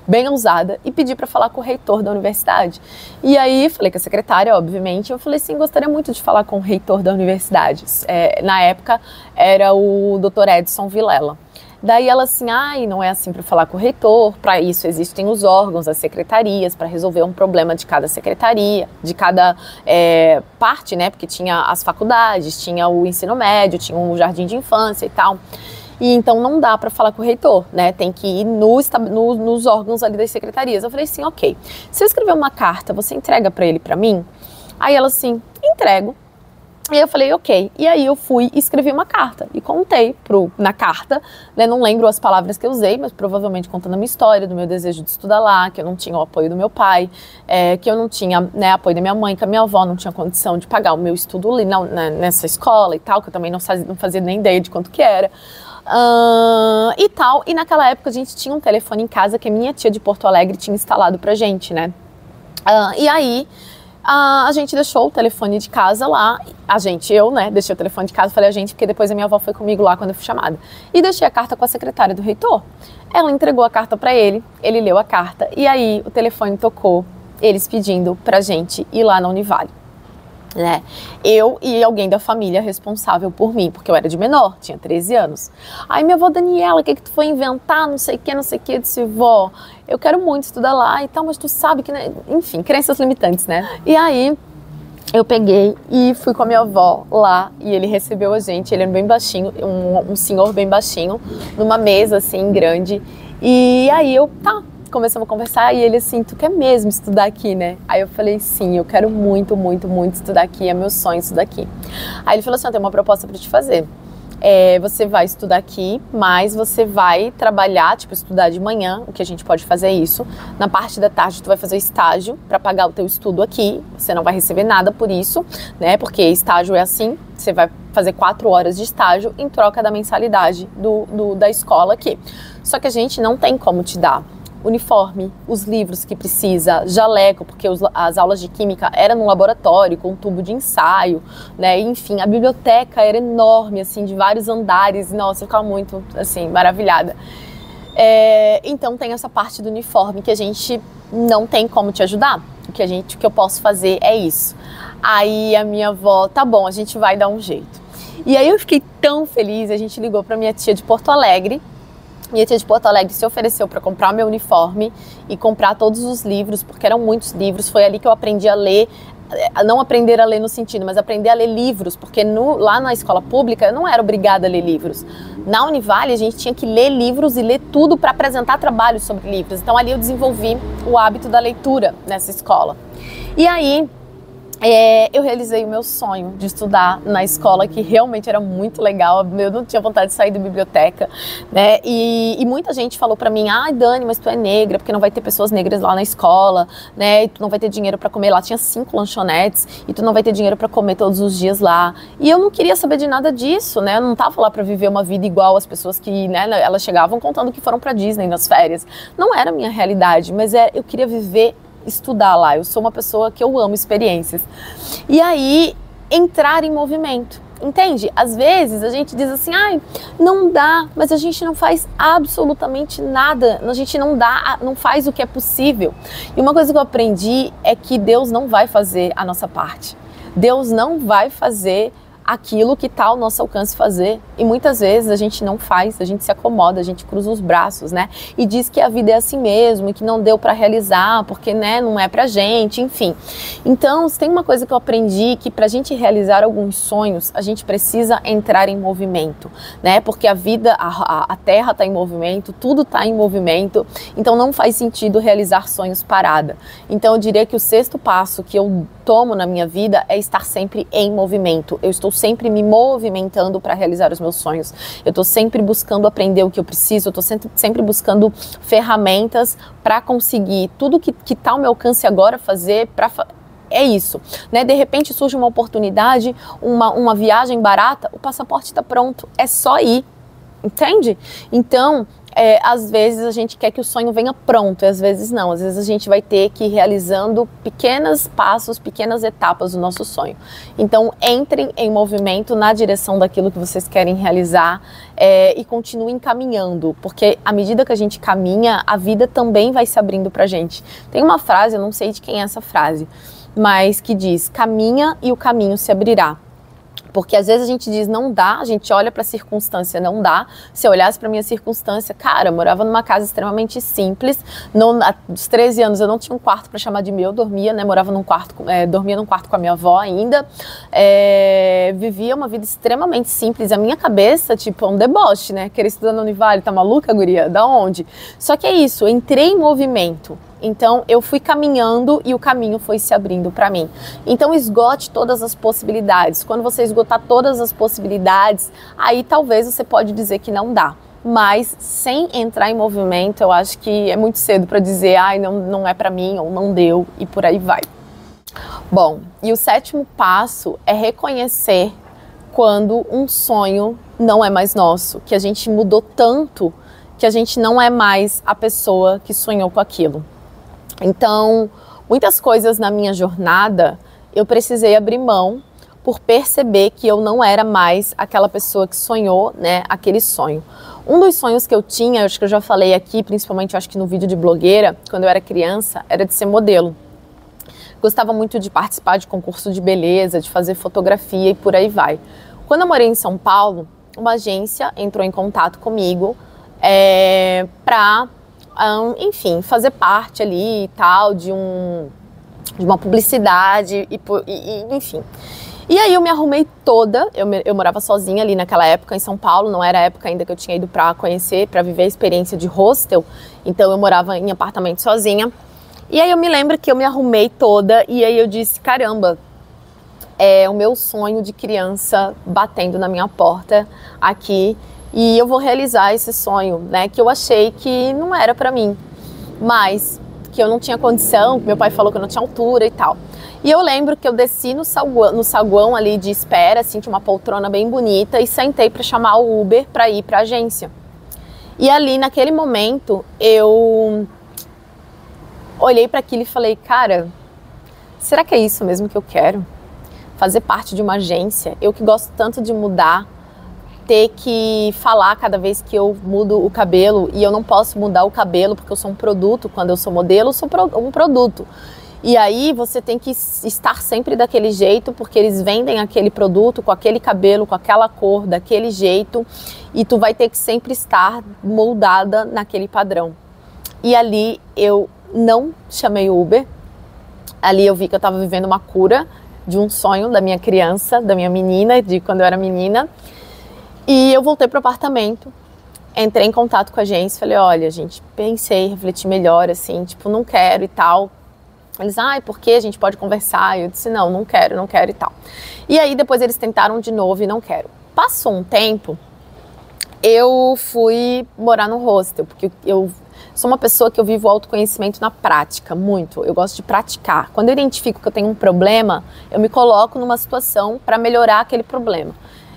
bem ousada, e pedi para falar com o reitor da universidade. E aí falei com a secretária, obviamente, eu falei assim, gostaria muito de falar com o reitor da universidade. Na época era o Dr. Edson Vilela. Daí ela assim, não é assim para falar com o reitor, para isso existem os órgãos, as secretarias, para resolver um problema de cada secretaria, de cada parte, né, porque tinha as faculdades, tinha o ensino médio, tinha o jardim de infância e tal. E então não dá para falar com o reitor, né? Tem que ir nos órgãos ali das secretarias. Eu falei assim, ok, se eu escrever uma carta, você entrega para ele, para mim? Aí ela assim, entrego. E eu falei, ok. E aí eu fui e escrevi uma carta e contei na carta, né? Não lembro as palavras que eu usei, mas provavelmente contando a minha história, do meu desejo de estudar lá, que eu não tinha o apoio do meu pai, que eu não tinha, né, apoio da minha mãe, que a minha avó não tinha condição de pagar o meu estudo ali nessa escola e tal, que eu também não fazia nem ideia de quanto que era. E tal, e naquela época a gente tinha um telefone em casa que a minha tia de Porto Alegre tinha instalado pra gente, né? E aí a gente deixou o telefone de casa lá, eu, né, deixei o telefone de casa, falei a gente, porque depois a minha avó foi comigo lá quando eu fui chamada, e deixei a carta com a secretária do reitor. Ela entregou a carta pra ele leu a carta, e aí o telefone tocou, eles pedindo pra gente ir lá na Univale. Né? Eu e alguém da família responsável por mim, porque eu era de menor, tinha 13 anos. Aí minha avó, Daniela, o que tu foi inventar, não sei o que, eu disse, vó, eu quero muito estudar lá e tal, mas tu sabe que, né? Enfim, crenças limitantes, né? E aí eu peguei e fui com a minha avó lá e ele recebeu a gente, ele era bem baixinho, um senhor bem baixinho, numa mesa assim, grande, e aí começamos a conversar e ele assim, tu quer mesmo estudar aqui, né? Aí eu falei, sim, eu quero muito, muito, muito estudar aqui, é meu sonho estudar aqui. Aí ele falou assim, eu tenho uma proposta para te fazer. Você vai estudar aqui, mas você vai trabalhar, tipo, estudar de manhã, o que a gente pode fazer é isso. Na parte da tarde tu vai fazer estágio para pagar o teu estudo aqui, você não vai receber nada por isso, né? Porque estágio é assim, você vai fazer 4 horas de estágio em troca da mensalidade da escola aqui. Só que a gente não tem como te dar uniforme, os livros que precisa, jaleco, porque as aulas de química eram no laboratório, com um tubo de ensaio, né? Enfim, a biblioteca era enorme, assim, de vários andares. Nossa, eu ficava muito, assim, maravilhada. Então tem essa parte do uniforme que a gente não tem como te ajudar. O que eu posso fazer é isso. Aí a minha avó, tá bom, a gente vai dar um jeito. E aí eu fiquei tão feliz, a gente ligou pra minha tia de Porto Alegre. Minha tia de Porto Alegre se ofereceu para comprar meu uniforme e comprar todos os livros, porque eram muitos livros. Foi ali que eu aprendi a ler, não aprender a ler no sentido, mas aprender a ler livros, porque lá na escola pública eu não era obrigada a ler livros. Na Univale a gente tinha que ler livros e ler tudo para apresentar trabalhos sobre livros. Então ali eu desenvolvi o hábito da leitura nessa escola. E aí eu realizei o meu sonho de estudar na escola, que realmente era muito legal. Eu não tinha vontade de sair da biblioteca, né? E muita gente falou pra mim: ai, Dani, mas tu é negra, porque não vai ter pessoas negras lá na escola, né? E tu não vai ter dinheiro pra comer lá. Tinha 5 lanchonetes e tu não vai ter dinheiro pra comer todos os dias lá. E eu não queria saber de nada disso, né? Eu não tava lá pra viver uma vida igual às pessoas que, né, elas chegavam contando que foram pra Disney nas férias. Não era a minha realidade, mas eu queria viver, estudar lá. Eu sou uma pessoa que eu amo experiências. E aí, entrar em movimento. Entende? Às vezes a gente diz assim: ai, não dá, mas a gente não faz absolutamente nada. A gente não faz o que é possível. E uma coisa que eu aprendi é que Deus não vai fazer a nossa parte. Deus não vai fazer aquilo que está ao nosso alcance fazer. E muitas vezes a gente não faz, a gente se acomoda, a gente cruza os braços, né? E diz que a vida é assim mesmo e que não deu para realizar porque, né, não é pra gente, enfim. Então, tem uma coisa que eu aprendi, que pra gente realizar alguns sonhos, a gente precisa entrar em movimento, né? Porque a vida, a terra está em movimento, tudo está em movimento, então não faz sentido realizar sonhos parada. Então eu diria que o 6º passo que eu tomo na minha vida é estar sempre em movimento. Eu estou sempre me movimentando para realizar os meus sonhos. Eu estou sempre buscando aprender o que eu preciso, eu estou sempre buscando ferramentas para conseguir tudo que está ao meu alcance agora fazer. É isso, né? De repente surge uma oportunidade, uma viagem barata, o passaporte está pronto, é só ir, entende? Então, às vezes a gente quer que o sonho venha pronto, e às vezes não. Às vezes a gente vai ter que ir realizando pequenos passos, pequenas etapas do nosso sonho. Então, entrem em movimento na direção daquilo que vocês querem realizar, e continuem caminhando, porque à medida que a gente caminha, a vida também vai se abrindo pra gente. Tem uma frase, eu não sei de quem é essa frase, mas que diz: caminha e o caminho se abrirá. Porque às vezes a gente diz não dá, a gente olha para a circunstância, não dá. Se eu olhasse para minha circunstância, cara, eu morava numa casa extremamente simples. Aos 13 anos eu não tinha um quarto para chamar de meu, dormia, né? Dormia num quarto com a minha avó ainda. Vivia uma vida extremamente simples. A minha cabeça, tipo, é um deboche, né? Querer estudar na Univale, tá maluca, guria? Da onde? Só que é isso, eu entrei em movimento. Então eu fui caminhando e o caminho foi se abrindo para mim. Então esgote todas as possibilidades. Quando você esgotar todas as possibilidades, aí talvez você pode dizer que não dá. Mas sem entrar em movimento, eu acho que é muito cedo para dizer: ai, não é para mim, ou não deu, e por aí vai. Bom, e o 7º passo é reconhecer quando um sonho não é mais nosso, que a gente mudou tanto que a gente não é mais a pessoa que sonhou com aquilo. Então, muitas coisas na minha jornada eu precisei abrir mão por perceber que eu não era mais aquela pessoa que sonhou, né, aquele sonho. Um dos sonhos que eu tinha, acho que eu já falei aqui, principalmente acho que no vídeo de blogueira, quando eu era criança, era de ser modelo. Gostava muito de participar de concurso de beleza, de fazer fotografia e por aí vai. Quando eu morei em São Paulo, uma agência entrou em contato comigo para enfim, fazer parte ali e tal de uma publicidade, enfim. E aí eu me arrumei toda, eu morava sozinha ali naquela época em São Paulo, não era a época ainda que eu tinha ido para conhecer, para viver a experiência de hostel, então eu morava em apartamento sozinha. E aí eu me lembro que eu me arrumei toda e aí eu disse: caramba, é o meu sonho de criança batendo na minha porta aqui. E eu vou realizar esse sonho, né, que eu achei que não era pra mim, mas que eu não tinha condição, que meu pai falou que eu não tinha altura e tal. E eu lembro que eu desci no saguão ali de espera, assim, tinha uma poltrona bem bonita, e sentei pra chamar o Uber pra ir pra agência. E ali, naquele momento, eu olhei para aquilo e falei, cara, será que é isso mesmo que eu quero? Fazer parte de uma agência? Eu que gosto tanto de mudar, ter que falar cada vez que eu mudo o cabelo, e eu não posso mudar o cabelo porque eu sou um produto. Quando eu sou modelo, eu sou um produto. E aí você tem que estar sempre daquele jeito, porque eles vendem aquele produto com aquele cabelo, com aquela cor, daquele jeito, e tu vai ter que sempre estar moldada naquele padrão. E ali eu não chamei o Uber. Ali eu vi que eu estava vivendo uma cura de um sonho da minha criança, da minha menina, de quando eu era menina. E eu voltei pro apartamento, entrei em contato com a agência, falei, olha, gente, pensei, refleti melhor, assim, tipo, não quero e tal. Eles, porque a gente pode conversar? Eu disse, não quero e tal. E aí depois eles tentaram de novo e não quero. Passou um tempo, eu fui morar no hostel, porque eu sou uma pessoa que eu vivo o autoconhecimento na prática, muito. Eu gosto de praticar. Quando eu identifico que eu tenho um problema, eu me coloco numa situação para melhorar aquele problema.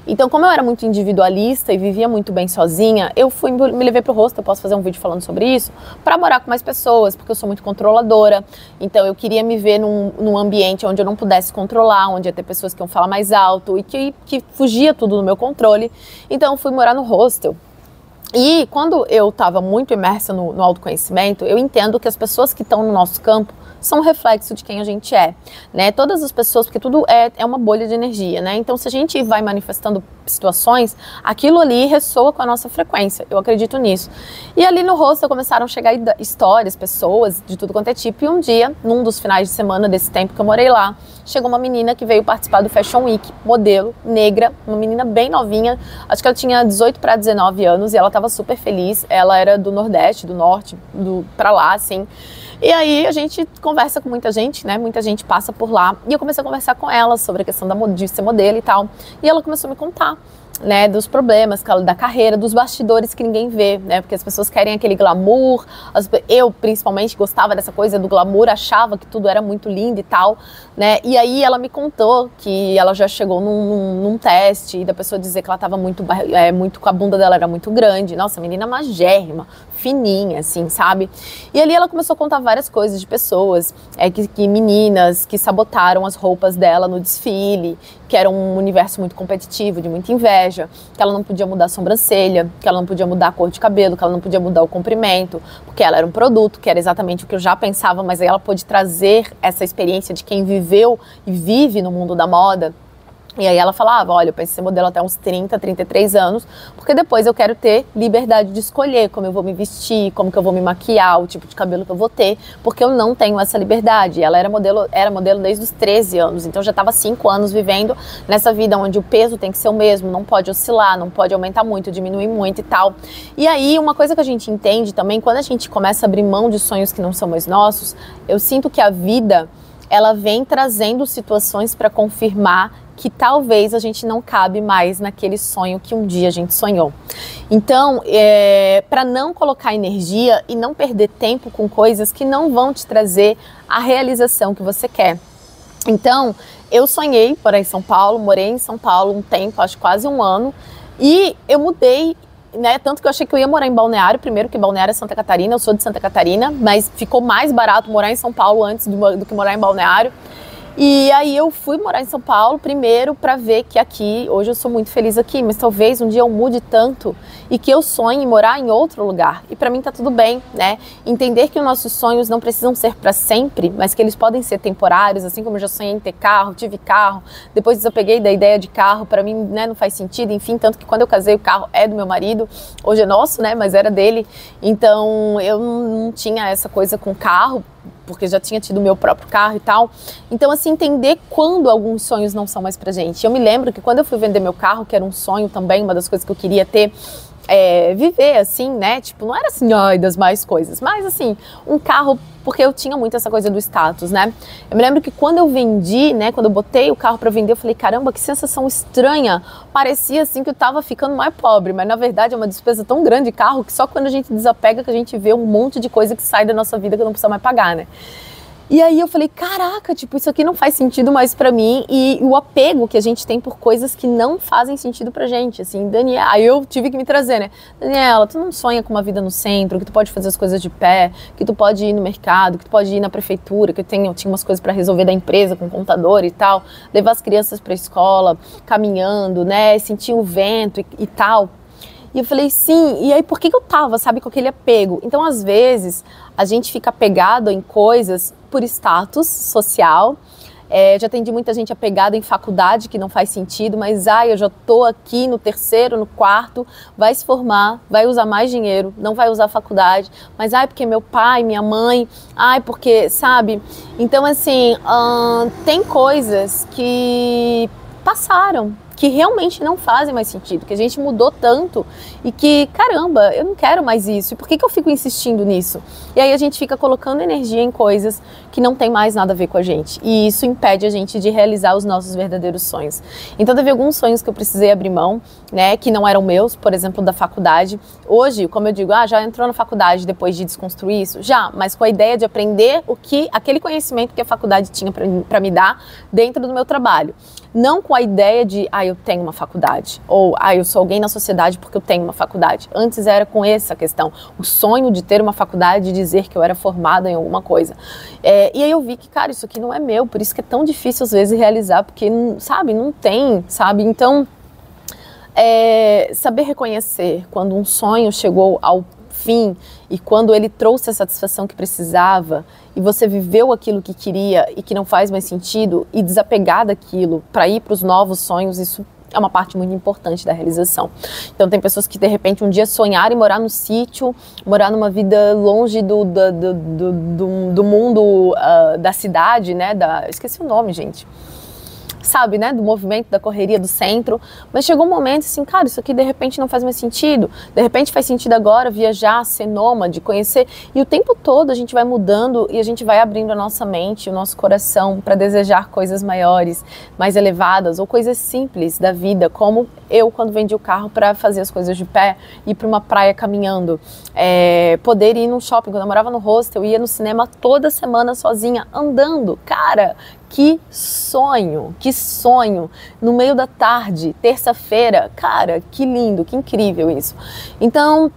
Então, como eu era muito individualista e vivia muito bem sozinha, eu me levei pro hostel, eu posso fazer um vídeo falando sobre isso, para morar com mais pessoas, porque eu sou muito controladora. Então, eu queria me ver num ambiente onde eu não pudesse controlar, onde ia ter pessoas que iam falar mais alto e que fugia tudo do meu controle. Então, eu fui morar no hostel. E quando eu estava muito imersa no autoconhecimento, eu entendo que as pessoas que estão no nosso campo são um reflexo de quem a gente é, né? Todas as pessoas, porque tudo é uma bolha de energia, né? Então, se a gente vai manifestando situações, aquilo ali ressoa com a nossa frequência. Eu acredito nisso. E ali no hostel começaram a chegar histórias, pessoas de tudo quanto é tipo. E um dia, num dos finais de semana desse tempo que eu morei lá, chegou uma menina que veio participar do Fashion Week, modelo, negra, uma menina bem novinha, acho que ela tinha 18 para 19 anos e ela estava super feliz. Ela era do Nordeste, do Norte, pra lá, assim. E aí a gente conversa com muita gente, né? Muita gente passa por lá. E eu comecei a conversar com ela sobre a questão de ser modelo e tal. E ela começou a me contar, né, dos problemas da carreira, dos bastidores que ninguém vê, né? Porque as pessoas querem aquele glamour. Eu, principalmente, gostava dessa coisa do glamour, achava que tudo era muito lindo e tal, né? E aí ela me contou que ela já chegou num teste e da pessoa dizer que ela estava muito com a bunda dela era muito grande. Nossa, menina magérrima, fininha, assim, sabe? E ali ela começou a contar várias coisas de pessoas, que meninas que sabotaram as roupas dela no desfile, que era um universo muito competitivo, de muita inveja, que ela não podia mudar a sobrancelha, que ela não podia mudar a cor de cabelo, que ela não podia mudar o comprimento, porque ela era um produto, que era exatamente o que eu já pensava, mas aí ela pôde trazer essa experiência de quem viveu e vive no mundo da moda. E aí ela falava, olha, eu penso em ser modelo até uns 30, 33 anos, porque depois eu quero ter liberdade de escolher como eu vou me vestir, como que eu vou me maquiar, o tipo de cabelo que eu vou ter, porque eu não tenho essa liberdade. Ela era modelo desde os 13 anos, então já estava 5 anos vivendo nessa vida onde o peso tem que ser o mesmo, não pode oscilar, não pode aumentar muito, diminuir muito e tal. E aí uma coisa que a gente entende também, quando a gente começa a abrir mão de sonhos que não são mais nossos, eu sinto que a vida, ela vem trazendo situações para confirmar que talvez a gente não cabe mais naquele sonho que um dia a gente sonhou. Então, para não colocar energia e não perder tempo com coisas que não vão te trazer a realização que você quer. Então, eu sonhei morar em São Paulo, morei em São Paulo um tempo, acho quase um ano, e eu mudei, né? Tanto que eu achei que eu ia morar em Balneário, primeiro que Balneário é Santa Catarina, eu sou de Santa Catarina, mas ficou mais barato morar em São Paulo antes do que morar em Balneário. E aí eu fui morar em São Paulo primeiro para ver que aqui, hoje eu sou muito feliz aqui, mas talvez um dia eu mude tanto e que eu sonhe em morar em outro lugar. E para mim tá tudo bem, né? Entender que os nossos sonhos não precisam ser para sempre, mas que eles podem ser temporários, assim como eu já sonhei em ter carro, tive carro, depois desapeguei da ideia de carro, para mim, né, não faz sentido, enfim, tanto que quando eu casei o carro é do meu marido, hoje é nosso, né, mas era dele. Então eu não tinha essa coisa com carro, porque já tinha tido o meu próprio carro e tal. Então, assim, entender quando alguns sonhos não são mais pra gente. Eu me lembro que quando eu fui vender meu carro, que era um sonho também, uma das coisas que eu queria ter, viver assim, né? Tipo, não era assim, ai, das mais coisas, mas assim, um carro, porque eu tinha muito essa coisa do status, né? Eu me lembro que quando eu vendi, né, quando eu botei o carro para vender, eu falei, caramba, que sensação estranha. Parecia assim que eu tava ficando mais pobre, mas na verdade é uma despesa tão grande de carro que só quando a gente desapega que a gente vê um monte de coisa que sai da nossa vida que não precisa mais pagar, né? E aí eu falei, caraca, tipo, isso aqui não faz sentido mais pra mim. E o apego que a gente tem por coisas que não fazem sentido pra gente, assim, Daniela, aí eu tive que me trazer, né? Daniela, tu não sonha com uma vida no centro, que tu pode fazer as coisas de pé, que tu pode ir no mercado, que tu pode ir na prefeitura, que eu tinha umas coisas pra resolver da empresa, com computador e tal, levar as crianças pra escola, caminhando, né, sentir o vento e tal. E eu falei, sim, e aí por que eu tava, sabe, com aquele apego? Então, às vezes, a gente fica apegado em coisas por status social. Já atendi muita gente apegada em faculdade, que não faz sentido, mas eu já tô aqui no terceiro, no quarto, vai se formar, vai usar mais dinheiro, não vai usar faculdade, mas porque meu pai, minha mãe, porque, sabe? Então, assim, tem coisas que passaram, que realmente não fazem mais sentido, que a gente mudou tanto e que, caramba, eu não quero mais isso. E por que eu fico insistindo nisso? E aí a gente fica colocando energia em coisas que não tem mais nada a ver com a gente. E isso impede a gente de realizar os nossos verdadeiros sonhos. Então teve alguns sonhos que eu precisei abrir mão, né, que não eram meus, por exemplo, da faculdade. Hoje, como eu digo, já entrou na faculdade depois de desconstruir isso? Já, mas com a ideia de aprender aquele conhecimento que a faculdade tinha para me dar dentro do meu trabalho. Não com a ideia de, eu tenho uma faculdade, ou eu sou alguém na sociedade porque eu tenho uma faculdade. Antes era com essa questão, o sonho de ter uma faculdade e dizer que eu era formada em alguma coisa. E aí eu vi que, cara, isso aqui não é meu, por isso que é tão difícil às vezes realizar, porque, sabe, não tem, sabe? Então, saber reconhecer quando um sonho chegou ao fim e quando ele trouxe a satisfação que precisava e você viveu aquilo que queria e que não faz mais sentido e desapegar daquilo para ir para os novos sonhos, isso é uma parte muito importante da realização. Então tem pessoas que de repente um dia sonharem em morar no sítio, morar numa vida longe do mundo, da cidade, né? Esqueci o nome, gente. Sabe, né, do movimento, da correria do centro, mas chegou um momento assim, cara, isso aqui de repente não faz mais sentido, de repente faz sentido agora viajar, ser nômade, conhecer, e o tempo todo a gente vai mudando e a gente vai abrindo a nossa mente, o nosso coração para desejar coisas maiores, mais elevadas, ou coisas simples da vida, como eu quando vendi o carro para fazer as coisas de pé, ir para uma praia caminhando, poder ir num shopping, quando eu morava no hostel, eu ia no cinema toda semana sozinha, andando, cara, que sonho, no meio da tarde, terça-feira, cara, que lindo, que incrível isso. Então,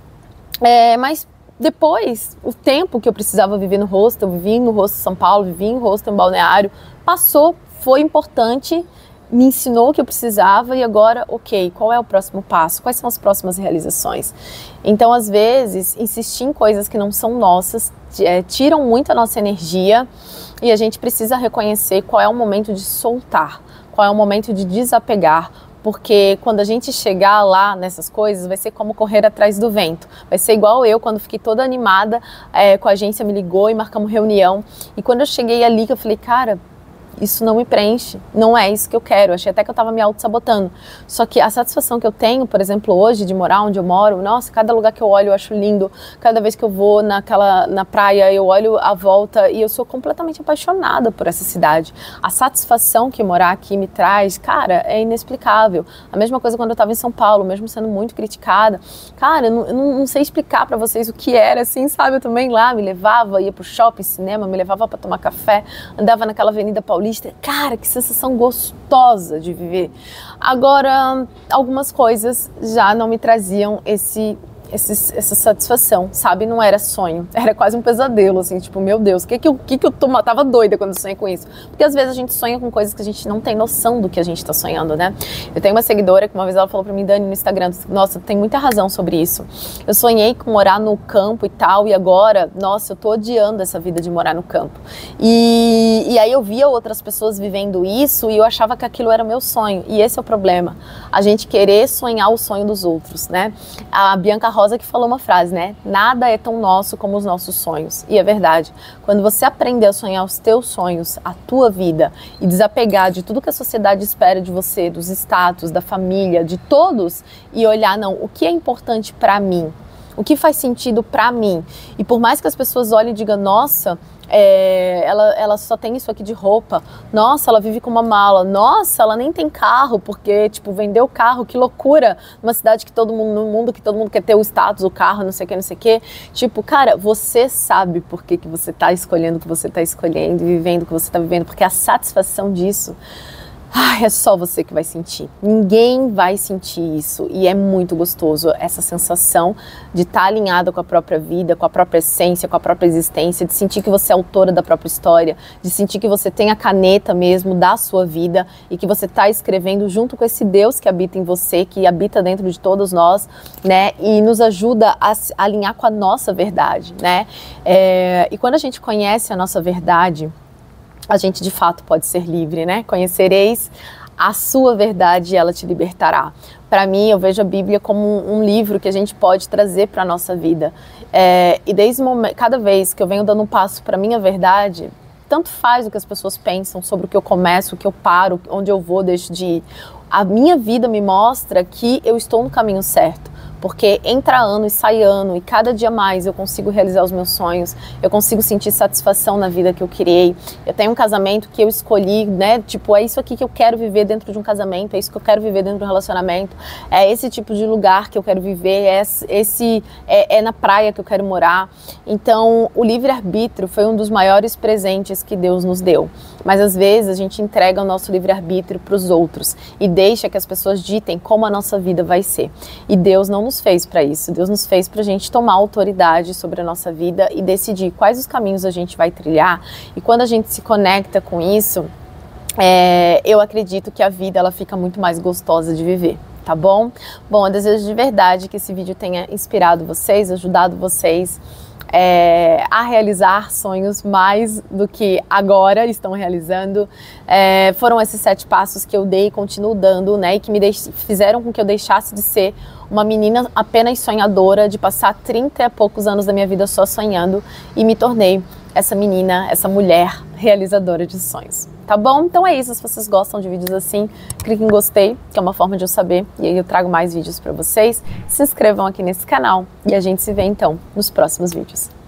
mas depois, o tempo que eu precisava viver no hostel, eu vivi no hostel São Paulo, vivi em hostel em Balneário, passou, foi importante, me ensinou o que eu precisava e agora, ok, qual é o próximo passo? Quais são as próximas realizações? Então, às vezes, insistir em coisas que não são nossas, tiram muito a nossa energia e a gente precisa reconhecer qual é o momento de soltar, qual é o momento de desapegar, porque quando a gente chegar lá nessas coisas, vai ser como correr atrás do vento. Vai ser igual eu, quando fiquei toda animada, com a agência me ligou e marcamos reunião. E quando eu cheguei ali, que eu falei, cara, isso não me preenche, não é isso que eu quero. Achei até que eu estava me auto-sabotando. Só que a satisfação que eu tenho, por exemplo, hoje, de morar onde eu moro, nossa, cada lugar que eu olho eu acho lindo. Cada vez que eu vou na praia, eu olho à volta e eu sou completamente apaixonada por essa cidade. A satisfação que morar aqui me traz, cara, é inexplicável. A mesma coisa quando eu estava em São Paulo, mesmo sendo muito criticada. Cara, eu não sei explicar para vocês o que era, assim, sabe? Eu também lá me levava, ia pro shopping, cinema, me levava para tomar café, andava naquela Avenida Paulista. Cara, que sensação gostosa de viver. Agora, algumas coisas já não me traziam essa satisfação, sabe? Não era sonho, era quase um pesadelo, assim, tipo, meu Deus, tava doida quando eu sonhei com isso. Porque às vezes a gente sonha com coisas que a gente não tem noção do que a gente tá sonhando, né? Eu tenho uma seguidora que uma vez ela falou pra mim, Dani, no Instagram, nossa, tem muita razão sobre isso. Eu sonhei com morar no campo e tal, e agora, nossa, eu tô odiando essa vida de morar no campo. E aí eu via outras pessoas vivendo isso e eu achava que aquilo era meu sonho. E esse é o problema, a gente querer sonhar o sonho dos outros, né? A Bianca Rosa que falou uma frase, né? Nada é tão nosso como os nossos sonhos. E é verdade. Quando você aprender a sonhar os teus sonhos, a tua vida, e desapegar de tudo que a sociedade espera de você, dos status, da família, de todos, e olhar, não, o que é importante pra mim? O que faz sentido pra mim? E por mais que as pessoas olhem e digam, nossa, ela só tem isso aqui de roupa, nossa, ela vive com uma mala, nossa, ela nem tem carro, porque, tipo, vendeu o carro, que loucura, numa cidade que todo mundo, no mundo que todo mundo quer ter o status, o carro, não sei o que, tipo, cara, você sabe por que você tá escolhendo o que você tá escolhendo e vivendo o que você tá vivendo, porque a satisfação disso, é só você que vai sentir. Ninguém vai sentir isso. E é muito gostoso essa sensação de estar alinhada com a própria vida, com a própria essência, com a própria existência, de sentir que você é autora da própria história, de sentir que você tem a caneta mesmo da sua vida e que você está escrevendo junto com esse Deus que habita em você, que habita dentro de todos nós, né? E nos ajuda a alinhar com a nossa verdade, né? E quando a gente conhece a nossa verdade, a gente de fato pode ser livre, né? Conhecereis a sua verdade e ela te libertará. Para mim, eu vejo a Bíblia como um livro que a gente pode trazer para a nossa vida. E desde o momento, cada vez que eu venho dando um passo para a minha verdade, tanto faz o que as pessoas pensam sobre o que eu começo, o que eu paro, onde eu vou, deixo de ir. A minha vida me mostra que eu estou no caminho certo. Porque entra ano e sai ano, e cada dia mais eu consigo realizar os meus sonhos, eu consigo sentir satisfação na vida que eu criei. Eu tenho um casamento que eu escolhi, né? Tipo, é isso aqui que eu quero viver dentro de um casamento, é isso que eu quero viver dentro de um relacionamento, é esse tipo de lugar que eu quero viver, é na praia que eu quero morar. Então, o livre-arbítrio foi um dos maiores presentes que Deus nos deu. Mas às vezes a gente entrega o nosso livre-arbítrio para os outros e deixa que as pessoas ditem como a nossa vida vai ser. E Deus não nos fez para isso. Deus nos fez para a gente tomar autoridade sobre a nossa vida e decidir quais os caminhos a gente vai trilhar. E quando a gente se conecta com isso, eu acredito que a vida ela fica muito mais gostosa de viver. Tá bom? Bom, eu desejo de verdade que esse vídeo tenha inspirado vocês, ajudado vocês a realizar sonhos mais do que agora estão realizando. Foram esses 7 passos que eu dei e continuo dando, né? E que fizeram com que eu deixasse de ser uma menina apenas sonhadora, de passar 30 e poucos anos da minha vida só sonhando, e me tornei essa menina, essa mulher realizadora de sonhos. Tá bom? Então é isso. Se vocês gostam de vídeos assim, clique em gostei, que é uma forma de eu saber, e aí eu trago mais vídeos para vocês. Se inscrevam aqui nesse canal e a gente se vê então nos próximos vídeos.